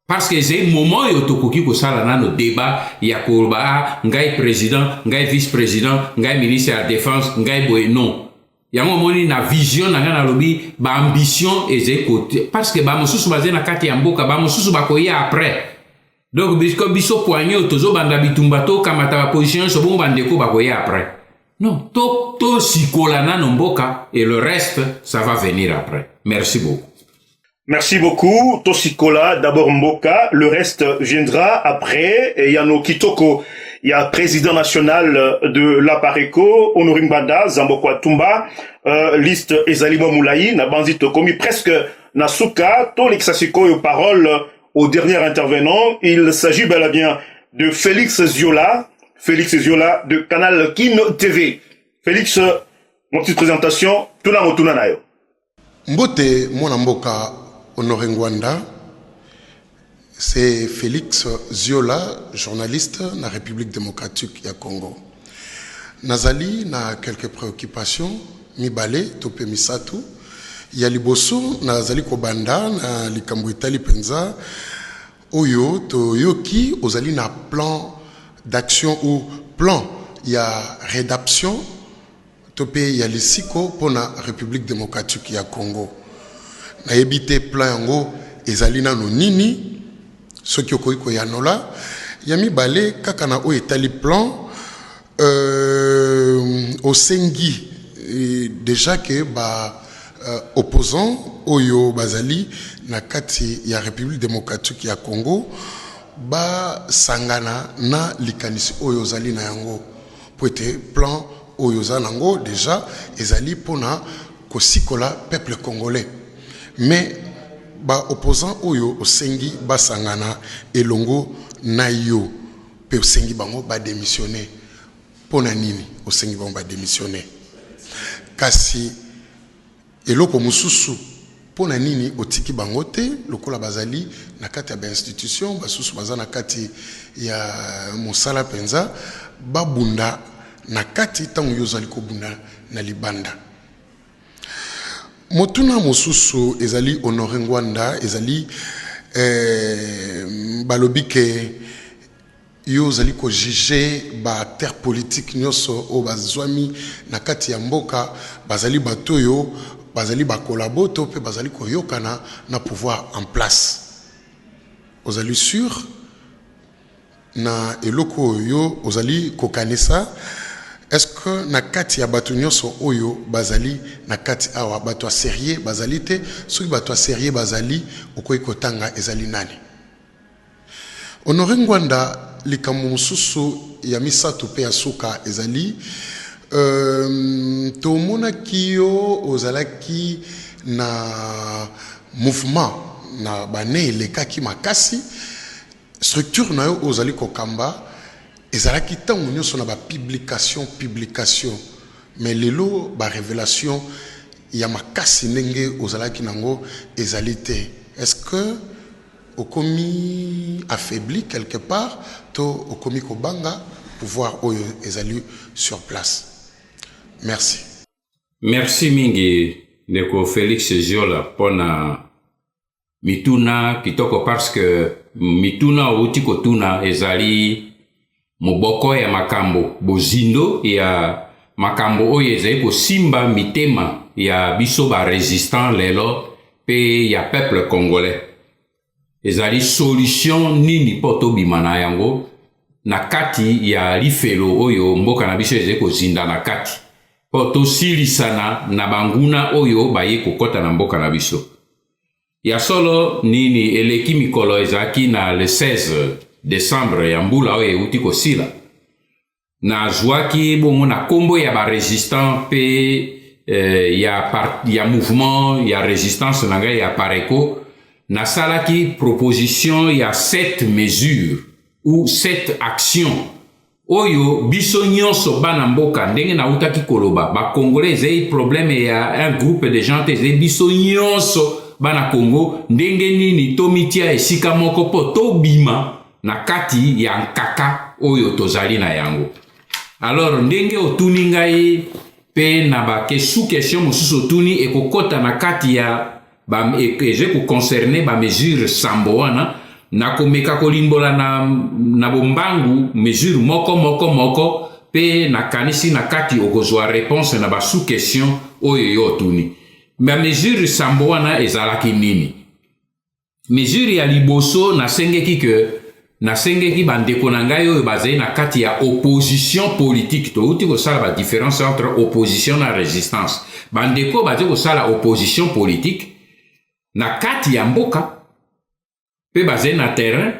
parce que c'est moment yo to koki ko sala na no débat ya ko ba ngai président ngai vice-président ngai ministre de la défense ngai boy non yango moni na vision na ngana lobi ba ambition eze côté parce que ba mosusu bazé na kati ya mboka ba mosusu bakoya après donc biso poignet tozo banda bitumba to kamata ba position so bon bandeko bakoya après non to sikola na no mboka et le reste ça va venir après. Merci beaucoup. Merci beaucoup Tosikola, d'abord Mboka, le reste viendra après. Et Yano Kitoko, il y a président national de l'Apareco, Honoring Banda, Zambokwa Tumba, liste Ezalimo Moulaï, Nabanzito Komi, presque Nasuka, Tolexasiko et parole au dernier intervenant. Il s'agit bel et bien de Félix Ziola de Canal Kin TV. Félix, mon petite présentation, Tuna Motuna Nayo. Mbote Mwana Mboka Honoré Ngwanda, c'est Félix Ziola, journaliste na République démocratique ya Congo. Nazali na quelques préoccupations, mibale tope misatu, ya liboso nazali kobanda na likambo itali penza oyo to yoki ozali na plan d'action ou plan ya rédaction tope ya lisiko pona République démocratique ya Congo. Na ebite plan yango ezali nano nini soki okoki yanola ya mibale kaka na o etali plan osengi déjà que ba opposant oyo bazali na kati ya République démocratique ya Congo ba sangana na likanisi oyo zali na yango poete plan oyo zanango déjà ezali pona kosikola peuple congolais. Mais ba opposant oyo osengi basangana elongo na yo pe osengi bango ba démissionner pona nini osengi bango ba démissionner kasi eloko mususu pona nini otiki bango te lokola bazali na kati ya ba institution basusu bazana kati ya mosala penza babunda na kati tango yozali ko bunda na libanda. Motuna mosusu ezali Honoré Ngwanda ezali balobi ke yo zali ko juger ba terre politique nyoso o bazwami na kati ya mboka bazali batoyo bazali ba collaborateur pe bazali ko yokana na pouvoir en place. Ozali sûr na eloko yo ozali kokanisa. Est-ce que na kati ya bato nyonso oyo bazali na kati awa bato sérieux bazali te soki bato sérieux bazali okoki kotanga ezali nani? Honoré Ngwanda likambo mosusu ya misato pe ya suka ezali tomonaki yo ozalaki na mouvement na bane elekaki makasi structure na yo ozali kokamba ezalaki tango nyonso na ba publication mais lelo ba révélation ya makasi ndenge ozalaki nango ezali te. Est-ce que okomi affaibli quelque part to okomi kobanga pouvoir oyo ezali sur place? Merci. Merci mingi ndeko Félix Ziola pona mituna kitoko parce que mituna outi kotuna ezali moboko ya makambo bozindo ya makambo oyo ezali kosimba mitema ya biso ba résistant lelo pe ya peuple congolais ezali solution nini poto bimana yango na kati ya lifelo oyo mboka na biso ezali kozinda na kati poto silisana na banguna oyo baye kokota na mboka na biso ya solo nini eleki mikolo ezaki na le 16 décembre ya mbula oyo euti kosila na zwaki bongo na kombo ya ba résistant pe ya mouvement ya résistance na ngai ya Pareco na salaki proposition ya 7 mesures ou 7 actions oyo biso nyonso bana mboka ndenge na utaki koloba ba congolais ezai problème ya un groupe de gens ezai biso nyonso bana Congo ndenge nini tomitia esika moko po to bima na kati ya nkaka oyo tozali na yango. Alors ndenge otuni ngai pe na ba question mosusu otuni ekokota na kati ya ba je ko concerner ba mesure sambo wana na komeka kolimbola na bombangu mesure moko pe na kanisi na kati okozwa réponse na ba sous question oyo yo otuni. Ma mesure sambo wana ezalaki nini? Mesure ya liboso nasengeki bandeko na ngai oyo bazali na kati ya opposition politique. Touti kosala ba différence entre opposition na résistance. Bandeko bazali kosala opposition politique na kati ya mboka pe bazali na terrain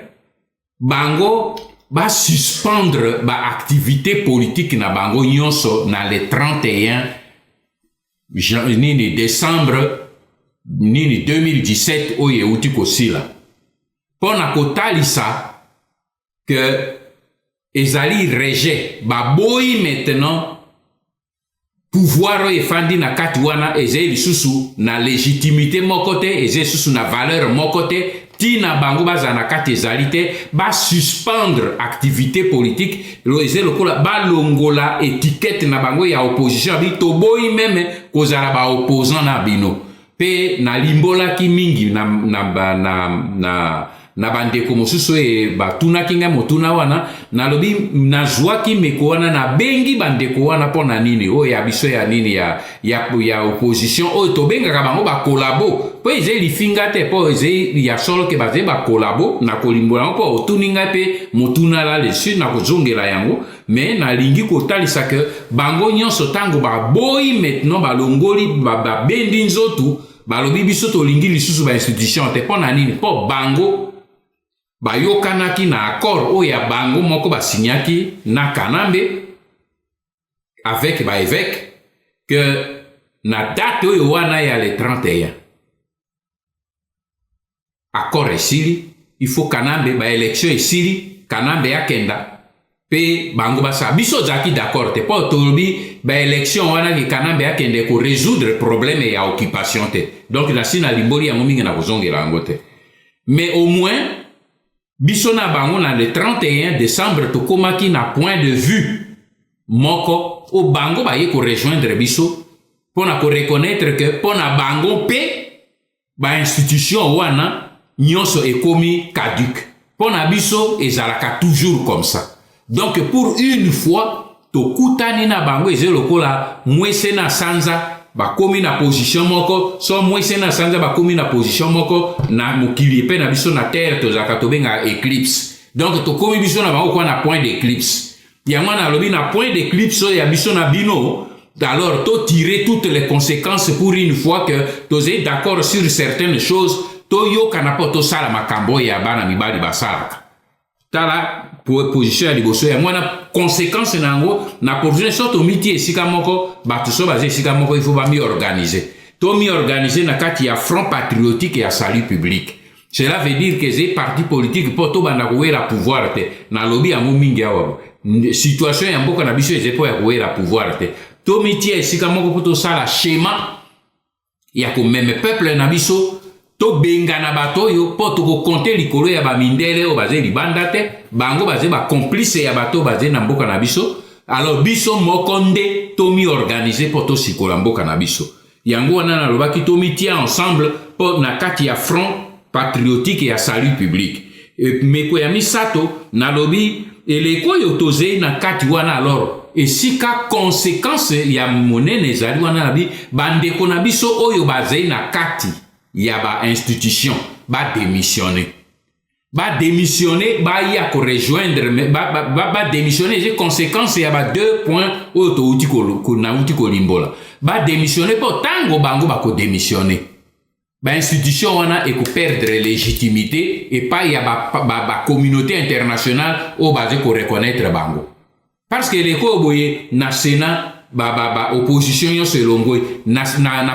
bango ba suspendre ba activité politique na bango nyonso na le 31 décembre 2017 oye uti kosila pona kotalisa que ezali rejet baboyi maintenant pouvoir efandi na kati wana ezali lisusu na légitimité moko te ezali lisusu na valeur moko te tina bango baza na kati ezali te ba suspendre activité politique ezali lokola balongola étiquette na bango ya opposition bi toboyi meme kozala ba opposant na bino pe na limbolaki mingi na bandeko mosusu batunaki nga motuna wana nalobi nazwaki meko wana na bengi bandeko wana pona nini oyo ya biso ya nini ya opposition oyo tobengaka bango bakolabo po ezali lifinga te po ezali ya solo ke bazali bakolabo na kolimbola yango po otuni nga pe motuna la lesu na kozongela yango me nalingi kotalisa ke bango nyonso ntango baboyi maintenant balongoli babendi nzoto balobi biso tolingi lisusu ba institution te pona nini po bango bayokanaki na accord oyo ya bango moko basignaki na Kanambe avec ba évêque que na date oyo wana ya le 31 accord esili il faut Kanambe ba élection esili Kanambe akenda pe bango basa biso zaki d'accord te po tolobi ba élection wana ki Kanambe akende ko résoudre problème ya occupation te donc na sina limboli ya momingi na kozongela yango te mais au moins biso na bango na le 31 décembre tokomaki na point de vue moko o bango baye ko rejoindre biso pona ko reconnaître que pona bango pe ba institution wana nyonso ekomi caduc pona biso ezalaka toujours comme ça. Donc pour une fois tokutani na bango ezelokola mwese na sanza bakomi na position moko so mwese na sanza bakomi na position moko na mokili pe na biso na terre tozaka tobenga éclipse. Donc tokomi biso na bango kwa na point d'éclipse yango na lobi na point d'éclipse ya biso na bino. Alors to tirer toutes les conséquences pour une fois que tozai d'accord sur certaines choses to yokana po tosala makambo ya bana mibali basalaka tala position ya liboso ya mwana conséquence nango na position so to miti esika moko batu so baze esika moko il faut ba mi organiser to mi organiser na kati ya front patriotique ya salut public. Cela veut dire que ces partis politiques po to banda ko wera pouvoir te na lobby ya mingi awa situation ya mboka na biso ezepo ya ko wera pouvoir te to miti esika moko po to sala schéma ya ko meme peuple na biso to benga na bato yo po to ko compter likolo ya ba mindele o baze libanda te bango baze ba complice ya bato baze na mboka na biso. Alors biso mokonde to mi organiser po to sikola mboka na biso yango wana na lobaki to mi tia ensemble po na kati ya front patriotique ya salut public meko ya misato na lobi eleko yo toze na kati wana. Alors esika conséquence ya monene ezali wana na bi bandeko na biso oyo baze na kati ya ba institution ba démissionner ba ya ko rejoindre ba démissionner j'ai conséquence ya ba 2 points oyo to uti ko na uti ko limbola ba démissionner po tango bango ba ko démissionner ba institution wana e ko perdre légitimité et pas ya ba communauté internationale o ba ko reconnaître bango parce que les ko boye na Sénat ba opposition yo se longoi na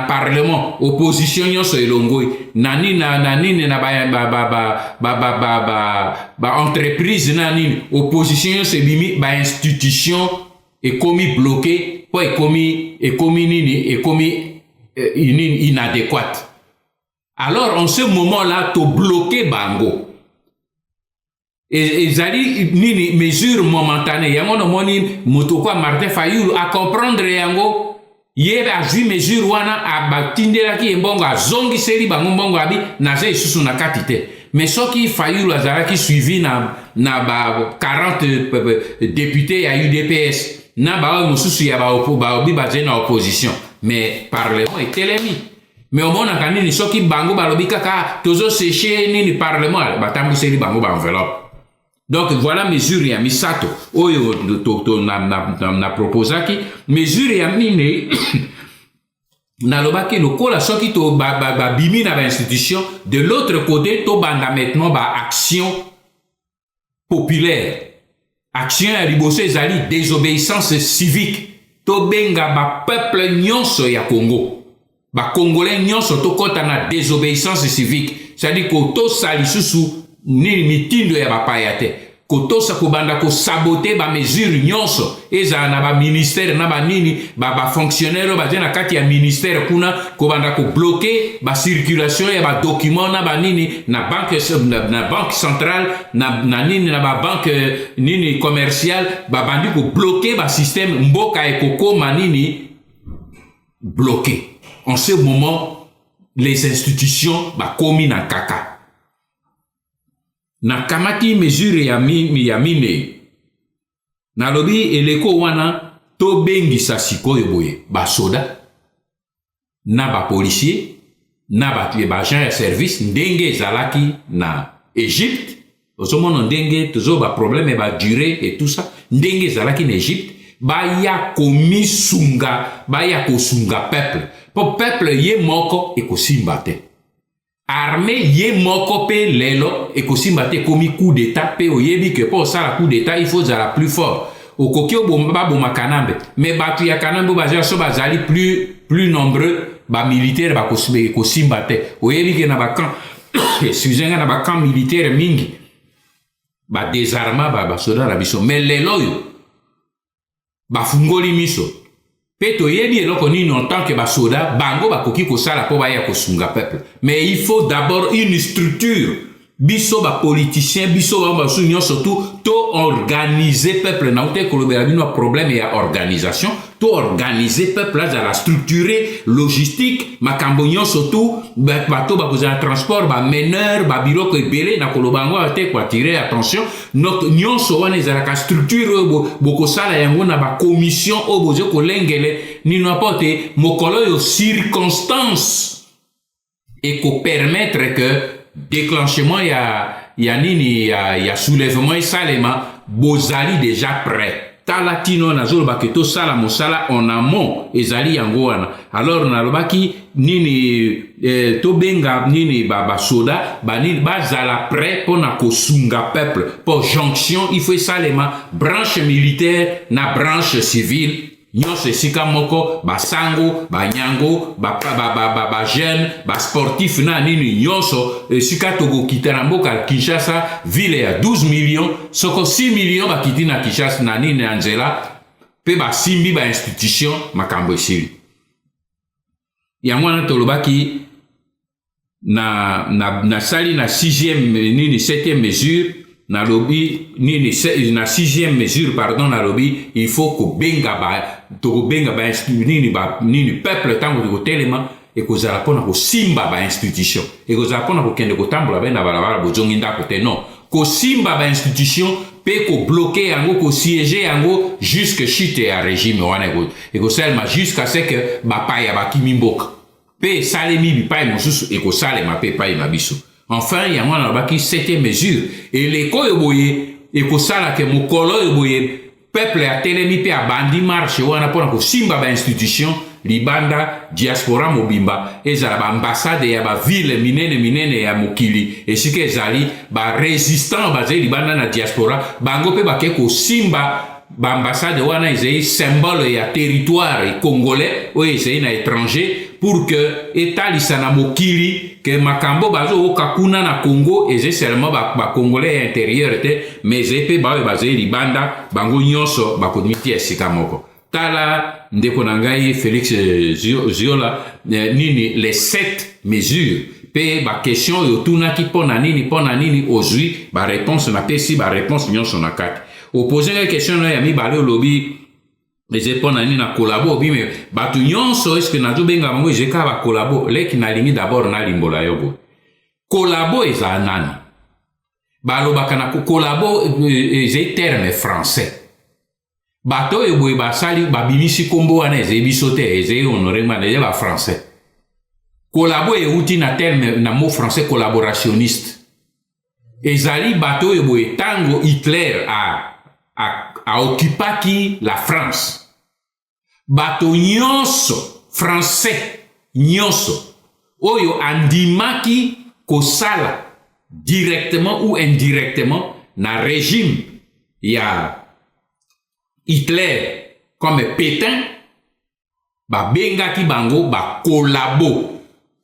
parlement opposition yo se longoi nani na ba entreprise nani opposition yo se bimi ba institution est commis bloqué po est commis inadéquate. Alors, en ce moment-là, tu bloqué bango. Et ils allaient ni mesure momentanée. Yango no moni motoko Martin Fayulu à comprendre yango. Yebe a joué mesure wana a batindela ki mbongo a zongi seri bango mbongo abi na ze isusu na katite. Mais ce qui Fayulu azara qui suivi na ba 40 députés à UDPS na ba mususu ya ba obi ba na opposition. Mais parlement est télémi. Mais au monde a nini ce qui bango balobi kaka tozo séché ni parlement batambu seri bango ba enveloppe. Donc voilà mesure ya misato oyo na proposaki mesure ya mine na lobaki lokola soki to ba bimi na ba institution de l'autre côté to banda maintenant ba action populaire action ya liboso ezali désobéissance civique to benga ba peuple nyonso ya Congo ba congolais nyonso to kota na désobéissance civique c'est-à-dire ko to sali susu ni mitindo ya bapaya te kotosa kobanda ko saboter ba mesure nyonso eza na ba ministère na ba nini ba fonctionnaire ba na kati ya ministère kuna kobanda ko bloquer ba circulation ya ba document na ba nini na banque centrale na nini na ba banque nini commerciale ba bandi ko bloquer ba système mboka ekoko manini bloqué. En ce moment les institutions ba komi na kaka. Na kamati mesure ya mine na lobi eleko wana to bengi sa sikoyo boye ba soda na ba policier na ba agent ya service ndenge zalaki na Égypte osomono ndenge tozo ba problème ba durée et tout ça ndenge zalaki na Égypte ba ya komisunga ba ya kosunga peuple ye moko e kosimba te armée ye moko pe lelo e kosimba te komi coup d'état pe oyebi que pour ça la coup d'état il faut la plus fort au kokio bomba boma kanambe mais batu ya kanambe baza so bazali plus nombreux ba militaire ba kosimba te oyebi que na ba camp excusez na ba camp militaire mingi ba désarma ba soda la biso mais lelo yo ba fungoli miso Peto yebi eloko nini en tant que basoda bango bakoki kosala po baya kosunga peuple mais il faut d'abord une structure biso ba politicien biso ba sunyo surtout to organiser peuple na uté kolobela bino problème ya organisation to organiser peuple à la structurer logistique makambonyo surtout bato ba poser transport ba meneur ba bureau ko belé na kolobango ate ko attirer attention notre nyonso wana ezalaka structure boko sala yango na ba commission oboze ko lengele ni n'importe mokolo yo circonstance et ko permettre que déclenchement ya nini ya soulèvement et salema bozali déjà prêt talatino na zolo baketo sala mosala en amont ezali yango wana alors na lobaki nini to benga nini ba soda ba nini bazala prêt pour na kosunga peuple pour jonction il faut salema branche militaire na branche civile nyonso esika moko basango banyango ba jeune ba sportif na nini nyonso esika tokokita na mboka Kinshasa ville ya 12 millions soko 6 millions bakiti na Kinshasa na nini na nzela pe basimbi ba institution makambo esili yango wana tolobaki na sali na 6e nini 7e mesure na lobby nini na 6e mesure pardon na lobby il faut que benga ba nini peuple tango ko telema e ko zala pona ko simba ba institution e ko zala pona ko kende ko tambola ba na balabala bozongi ndako te non ko simba ba institution pe ko bloquer yango ko siéger yango jusque chute ya régime wana e ko selma jusqu'à ce que ba paya ba kimimboka pe salemi bi pay mosusu e ko salema pe pay mabiso. Enfin, il y a un baki 7e mesure. Et les koyoboye, et ko sala ke mokolo yoboye, peuple a telemi pe a bandi marche, wana pona ko simba ba institution, libanda, diaspora mobimba, ezala ba ambassade ya ba ville minene ya mokili, et sike ezali, ba résistant baze libanda na diaspora, bango pe bake ko simba, ba ambassade wana ezali symbole ya territoire congolais, ou ezali na étranger, pour que état lisana mokili que makambo bazo okakuna na Congo et seulement ba congolais intérieur te mais epé ba bazé libanda bango nyonso ba koniti esika moko tala ndeko na ngai Félix Ziola nini les 7 mesures pe ba question yo tunaki pona nini ozwi ba réponse na pesi ba réponse nyonso na kati opposer la question na ya mibale olobi eze pona nini na kolabo obi me batu nyonso eske na benga bango ejeka ba kolabo leki nalingi d'abord na limbola yobo kolabo eza nani balobaka na kolabo eze terme français bato eboye basali babimisi kombo wana eze biso te eze honoré mana eze ba français kolabo euti na terme na mot français collaborationniste ezali bato eboye tango Hitler a occupaki la France bato nyonso français nyonso oyo andimaki kosala directement ou indirectement na régime ya Hitler comme Pétain babengaki bango ba kolabo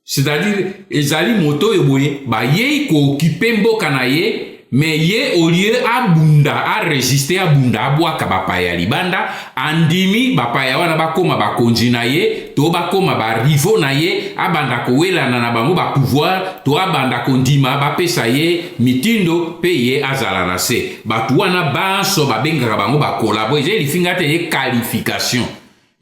c'est-à-dire ezali moto eboye ba yei ko occuper mboka na ye mais ye au lieu abunda a résister abunda abwaka bapaya libanda andimi bapaya wana bakoma bakonzi na ye to bakoma barivo na ye abanda kowelana na bango ba pouvoir to abanda kondima bapesa ye mitindo pe ye azala na se batu wana banso babengaka bango bakolabo eze lifinga te ye qualification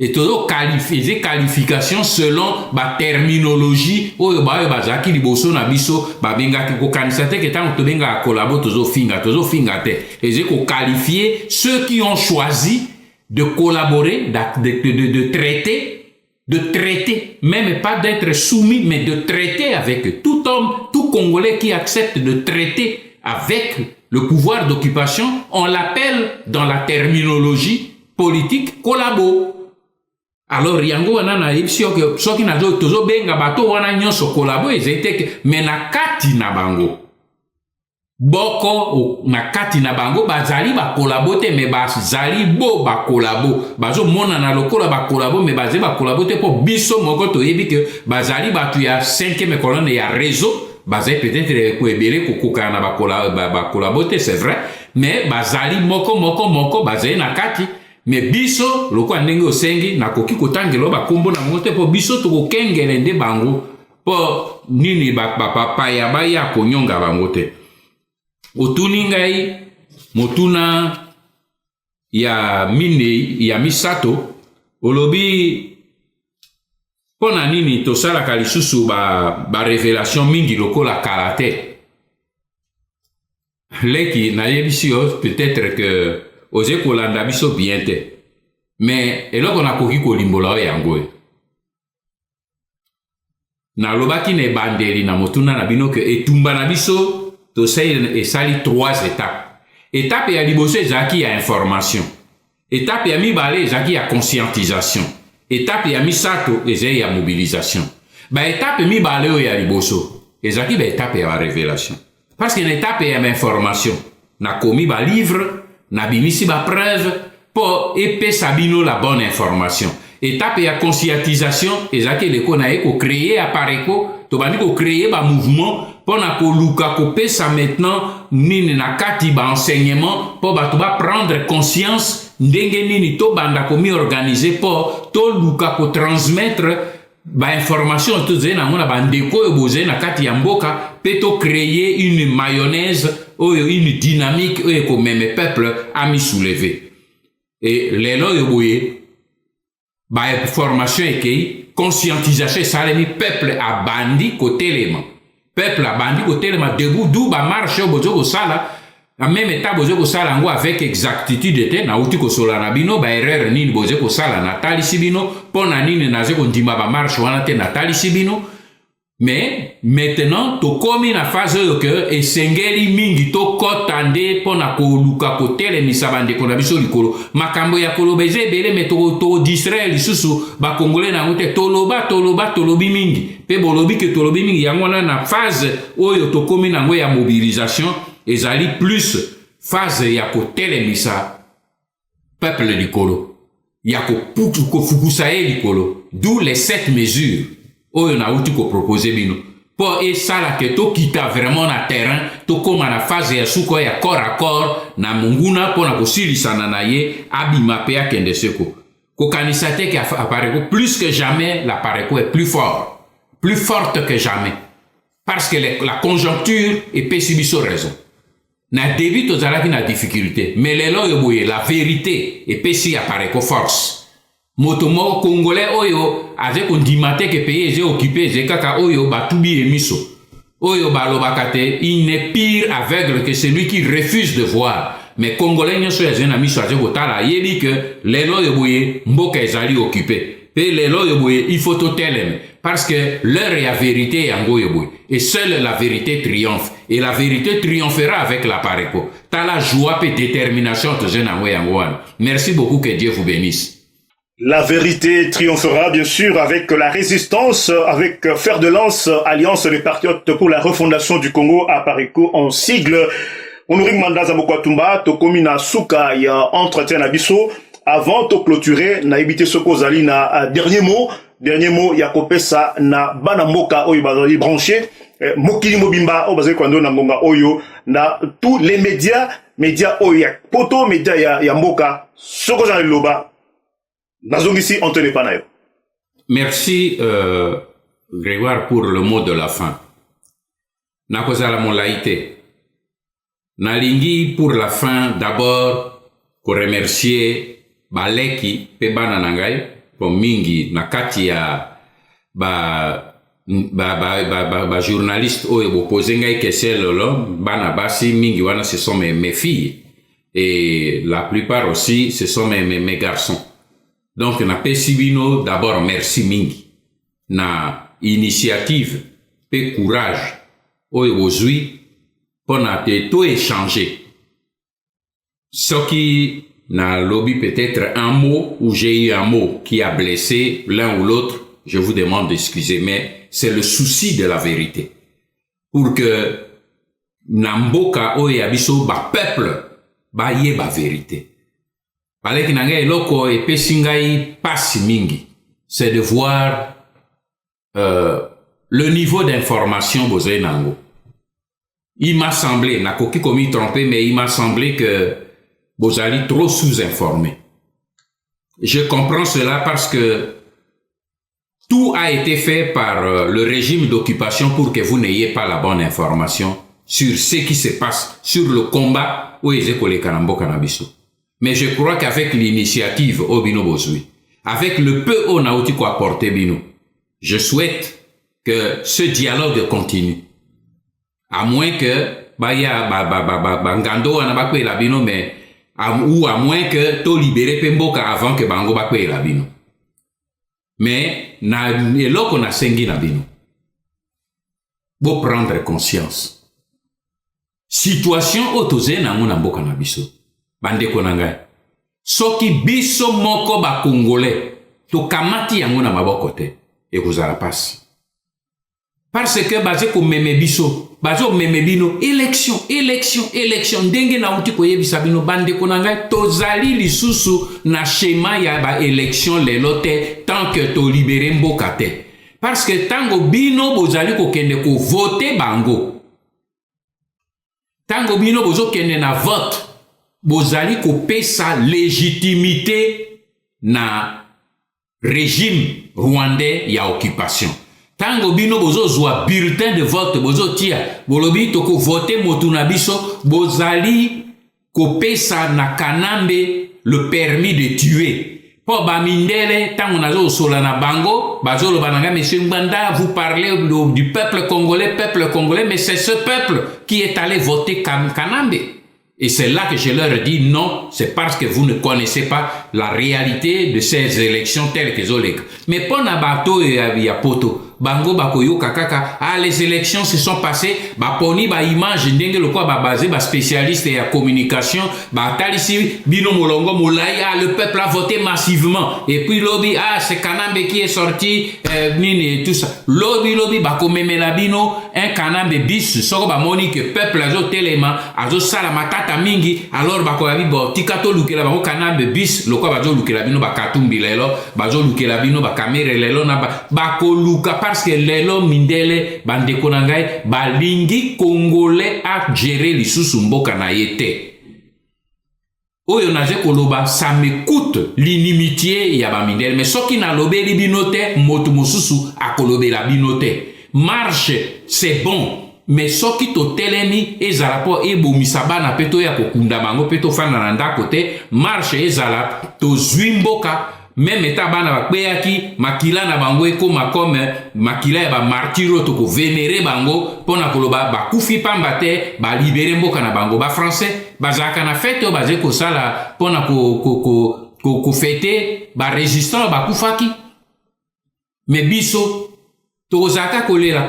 et todo qualifier qualification selon ba terminologie oyo ba bazaki liboso na biso babengaki ko kanisa te ke tango to benga kolabo tozo finga te eze ko qualifier ceux qui ont choisi de collaborer de traiter même pas d'être soumis mais de traiter avec tout homme tout Congolais qui accepte de traiter avec le pouvoir d'occupation on l'appelle dans la terminologie politique collabo. Alors yango wana na yipsio ke soki na tozo benga bato wana nyonso kolabo ezete me na kati na bango boko na kati na bango bazali ba kolabo te me bazali bo ba kolabo bazo mona na lokola ba kolabo me bazali ba kolabo te po biso moko to yebi ke bazali batu ya 5e colonne ya réseau bazali peut-être ko ebele ko koka na ba kolabo te c'est vrai mais bazali moko bazali na kati mais biso loko ndenge osengi na koki kotangelo ba kombo na ngote po biso to kokengele nde bango po nini ba papa ya ba ya konyonga bango te otuni ngai motuna ya mine ya misato olobi pona nini to sala kalisusu ba révélation mingi lokola karate leki na yebisio peut-être que oze kolanda biso bien te mais eloko na koki kolimbola yango na lobaki ne bandeli na motuna na bino ke etumba na biso to esali 3 étapes ya liboso ezaki ya information étape ya mibale ezaki ya conscientisation étape ya misato ezali ya mobilisation ba étape mibale oyo ya liboso ezaki ba étape ya révélation parce que na étape ya information na komi ba livre na bimisi ba preuve po epesa bino la bonne information étape ya conscientisation ezaki leko na ye ko créer apareko to bandi ko créer ba mouvement po na ko luka ko pesa maintenant nini na kati ba enseignement po ba to ba prendre conscience ndenge nini to banda ko mi organiser po to luka ko transmettre ba information to zena mona ba ndeko yo boze na kati ya mboka pe to créer une mayonnaise une dynamique que même peuple a mis soulevé et les lois yoboye ba formation et conscientisation ça les peuple a bandi côté élément peuple a bandi côté élément debout d'où ba marche bozo ko sala en même état bozo ko sala ngo avec exactitude te na uti ko sola na bino ba erreur nini bozo ko sala na tali sibino pona nini na ze ko ndima ba marche wana te na tali sibino. Mais maintenant to komi na phase oyo ke esengeli mingi to kotande pona ko luka ko tele misabande ko na biso likolo makambo ya koloba ezebele me to distraire lisusu ba congolais na ngote tolobi mingi pe bolobi ke tolobi mingi yango na phase oyo to komi na ngo ya mobilisation ezali plus phase ya ko tele misa peuple likolo ya ko fukusa likolo d'où les 7 mesures oyo na uti ko proposer bino po esala ke to kita vraiment na terrain to koma na phase ya suko ya corps à corps na munguna po na kosilisana na ye abima pe akende seko ko kanisa te ke apareko plus que jamais l'apareko est plus forte que jamais parce que la conjoncture est pessimistique raison. Na début tozalaki na difficulté, mais lelo yo boye la vérité et pessi apparaît ko force. Motomo congolais oyo aze kondimate ke pays est occupé ze kaka oyo batubi emiso. Oyo balobakate, il n'est pire aveugle que celui qui refuse de voir. Mais congolais nyoso ya zena miso aze kotala yebi que lelo yo boye mboka ezali occupé. Et lelo yo boye il faut totelem parce que l'heure est la vérité yango yo boye. Et seule la vérité triomphe. Et la vérité triomphera avec la pareko. T'as la joie et détermination de Zenangwe Yangouan. Merci beaucoup, que Dieu vous bénisse. La vérité triomphera, bien sûr, avec la résistance, avec fer de lance, Alliance des Patriotes pour la refondation du Congo à Pareko en sigle. Honoring Mandaza Mokwatumba, Tokomina Souka, il y a entretien à Bisso. Avant de clôturer, na évité ce qu'on a na dernier mot, Yakopesa na Banamoka Oyo branché. Mokili Mobimba Obaze Kwando na Ngonga Oyo na tous les médias Oyo poto média ya Mboka soko za loba nazongisi Anthony Panayo. Merci Grégoire pour le mot de la fin. Na kozala molaité. Na lingi pour la fin d'abord ko remercier baleki pe bana nangai po mingi na kati ya journaliste oyo posé ngai question lolo bana basi mingi wana ce sont mes filles et la plupart aussi ce sont mes garçons. Donc na pesibino d'abord merci mingi na initiative pe courage oyo bozui pona te to échanger ce qui na lobby peut-être un mot ou j'ai eu un mot qui a blessé l'un ou l'autre. Je vous demande d'excuser, mais c'est le souci de la vérité. Pour que Namboka oye abiso ba peuple ba ye ba vérité. Palek nanga eloko e pesingai pasi mingi. C'est de voir le niveau d'information bozé nango. Il m'a semblé, na koki komi trompé, mais il m'a semblé que bozali trop sous-informé. Je comprends cela parce que tout a été fait par le régime d'occupation pour que vous n'ayez pas la bonne information sur ce qui se passe, sur le combat où ils écolent Kanambo Kanabiso. Mais je crois qu'avec l'initiative Obino Bozui, avec le peu on a aussi quoi apporter Bino, je souhaite que ce dialogue continue. À moins que, Ngando anabakwe la Bino, mais, ou à moins que to libérer Pemboka avant que Bango bakwe la Bino. Mais, na eloko na sengi na bino. Bo prendre conscience. Situation otoze na muna mboka na biso. Bande konangai. Soki biso moko ba Congolais, to kamati yango na maboko te, ekozala pasi. Parce que baze ko meme biso, bazo meme bino, élection, ndenge na uti ko yebisa bino bande konangai, tozali lisusu na schéma ya ba élection lelo te, tant que to libéré mboka te. Parce que tango bino bozali ko kende ko voter bango. Tango bino bozo kende na vote, bozali ko pesa légitimité na régime rwandais ya occupation. Tango bino bozo zwa bulletin de vote bozo tia bolobi toko voter motuna biso bozali ko pesa na kanambe le permis de tuer. Po ba mindele tango nazo sola na bango bazo lo bananga monsieur Mbanda vous parlez du peuple congolais, mais c'est ce peuple qui est allé voter kanambe. Et c'est là que je leur dis non, c'est parce que vous ne connaissez pas la réalité de ces élections telles que Zolek. Mais pour Nabato et Yapoto, Bango Bakoyo Kakaka, les élections se sont passées, poni ba image ndenge le quoi basé ba spécialiste et à communication, talisi bino molongo molai, le peuple a voté massivement. Et puis lobby, c'est Kanambe qui est sorti, nini et tout ça. Lobby bako memela bino, un Kanambe bis, soko ba moni que peuple azo telema, azo salamatata mingi, alors bako yabi bo tikato lukela bako Kanambe bis, le quoi bazo lukela bino bakatumbi lelo, bazo lukela bino bakamere lelo na bako luka parce que lelo mindele bandeko nangai balingi congolais a gérer lisusu mboka na yete. Oyo naze koloba ça me coûte l'inimitié ya ba mindele mais soki na lobeli binote motu mosusu akolobela binote marche c'est bon mais soki to telemi ezala po ebomisa bana pe to ya kokunda bango pe to fanda na ndako te marche ezala to zwi mboka même eta bana bakpeyaki makila na bango ekoma comme makila ya bamartiro to ko vénérer bango mpona koloba bakufi pamba te balibere mboka na bango bafrançais bazalaka na fete oyo baze kosala mpona kofete barésistant bakufaki me biso tozalaka kolela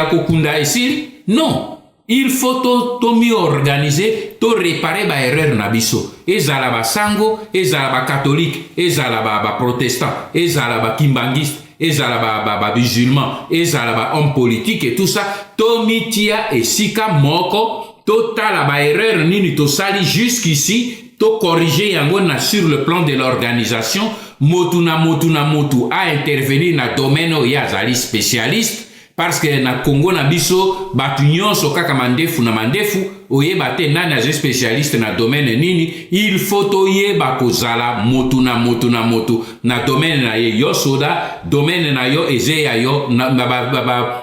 kokunda esili non il faut to mi organiser to réparer ba erreur na biso ezala ba sango ezala ba catholique ezala ba protestant ezala ba kimbangiste ezala ba musulman ezala ba homme politique et tout ça to mitia esika moko to tala ba erreur nini to sali jusqu'ici to corriger yango na sur le plan de l'organisation motu a intervenir na domaine oyo azali spécialiste parce que na Congo na biso batu nyonso kaka mandefu na mandefu oyeba te nani aza spécialiste na domaine nini il faut oyeba kozala motu na domaine na yo soda domaine na yo eze ya yo na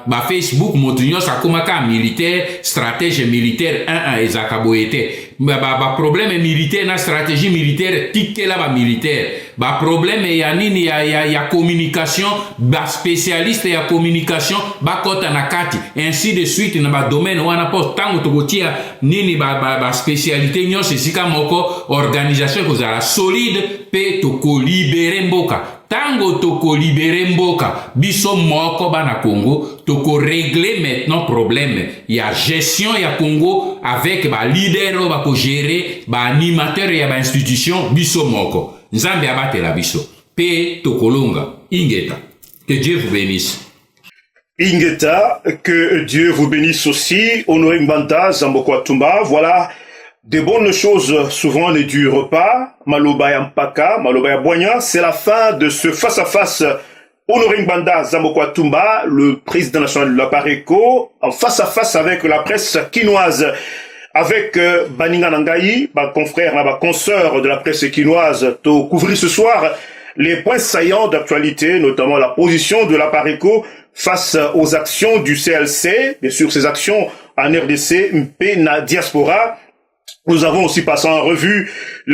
ba Facebook motu nyonso akomaka militaire stratège militaire ezaka boye te ba problème militaire na stratégie militaire tikela ba militaire ba problème ya nini ya communication ba spécialiste ya communication ba kota na kati ainsi de suite na ba domaine wana po tango tokotia nini ba spécialité nyonso esika moko organisation kozala solide pe toko libere mboka tango toko libere mboka biso moko bana Congo toko régler maintenant problème ya gestion ya Congo avec ba leader ba ko gérer ba animateur ya ba institution biso moko nzambe abatela biso pe tokolonga ingeta que Dieu vous bénisse. Ingeta, que Dieu vous bénisse aussi. Honoré Ngbanda, Zamboko Atumba, voilà, des bonnes choses souvent ne durent pas. Malobaya Mpaka, Malobaya Boigna, c'est la fin de ce face-à-face. Honoré Ngbanda, Zamboko Atumba, le président national de la Pareco, en face-à-face avec la presse quinoise. Avec Baninga Nangaï, ma confrère, ma consoeur de la presse quinoise, to couvrir ce soir les points saillants d'actualité, notamment la position de la Pareco face aux actions du CLC, bien sûr ces actions en RDC, MP, na diaspora. Nous avons aussi passé en revue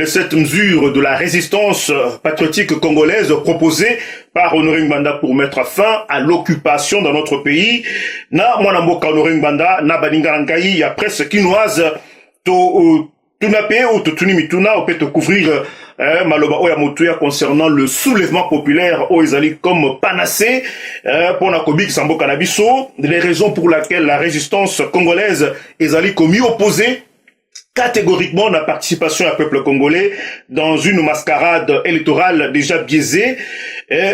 cette mesure de la résistance patriotique congolaise proposée par Honoré Ngbanda pour mettre fin à l'occupation dans notre pays. Na Mwanamboka Honoré Ngbanda, na Baninga Nangaï, ya presse quinoise, tunape ou tunimitunaa, ou peut couvrir Maloba Oya Motuya concernant le soulèvement populaire au Ezali comme panacée pour Nakobik Sambo Kanabiso, les raisons pour lesquelles la résistance congolaise Ezali commis opposée catégoriquement la participation du peuple congolais dans une mascarade électorale déjà biaisée.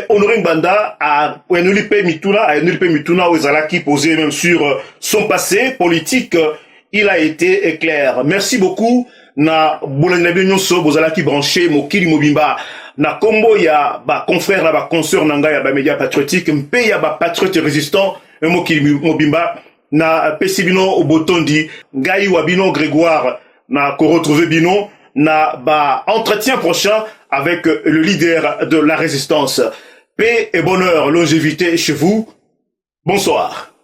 Honoré Ngbanda a Enulipe Mituna au Ezalaki posé même sur son passé politique, il a été clair. Merci beaucoup. Na boulangna nyonso bozala ki branché mokili mobimba na kombo ya ba confrère na ba consoeur nanga ya ba média patriotique mpe ya ba patriote résistant mokili mobimba na pesibino obotondi ngai wabino Grégoire na ko retrouver bino na ba entretien prochain avec le leader de la résistance. Paix et bonheur, longévité chez vous. Bonsoir.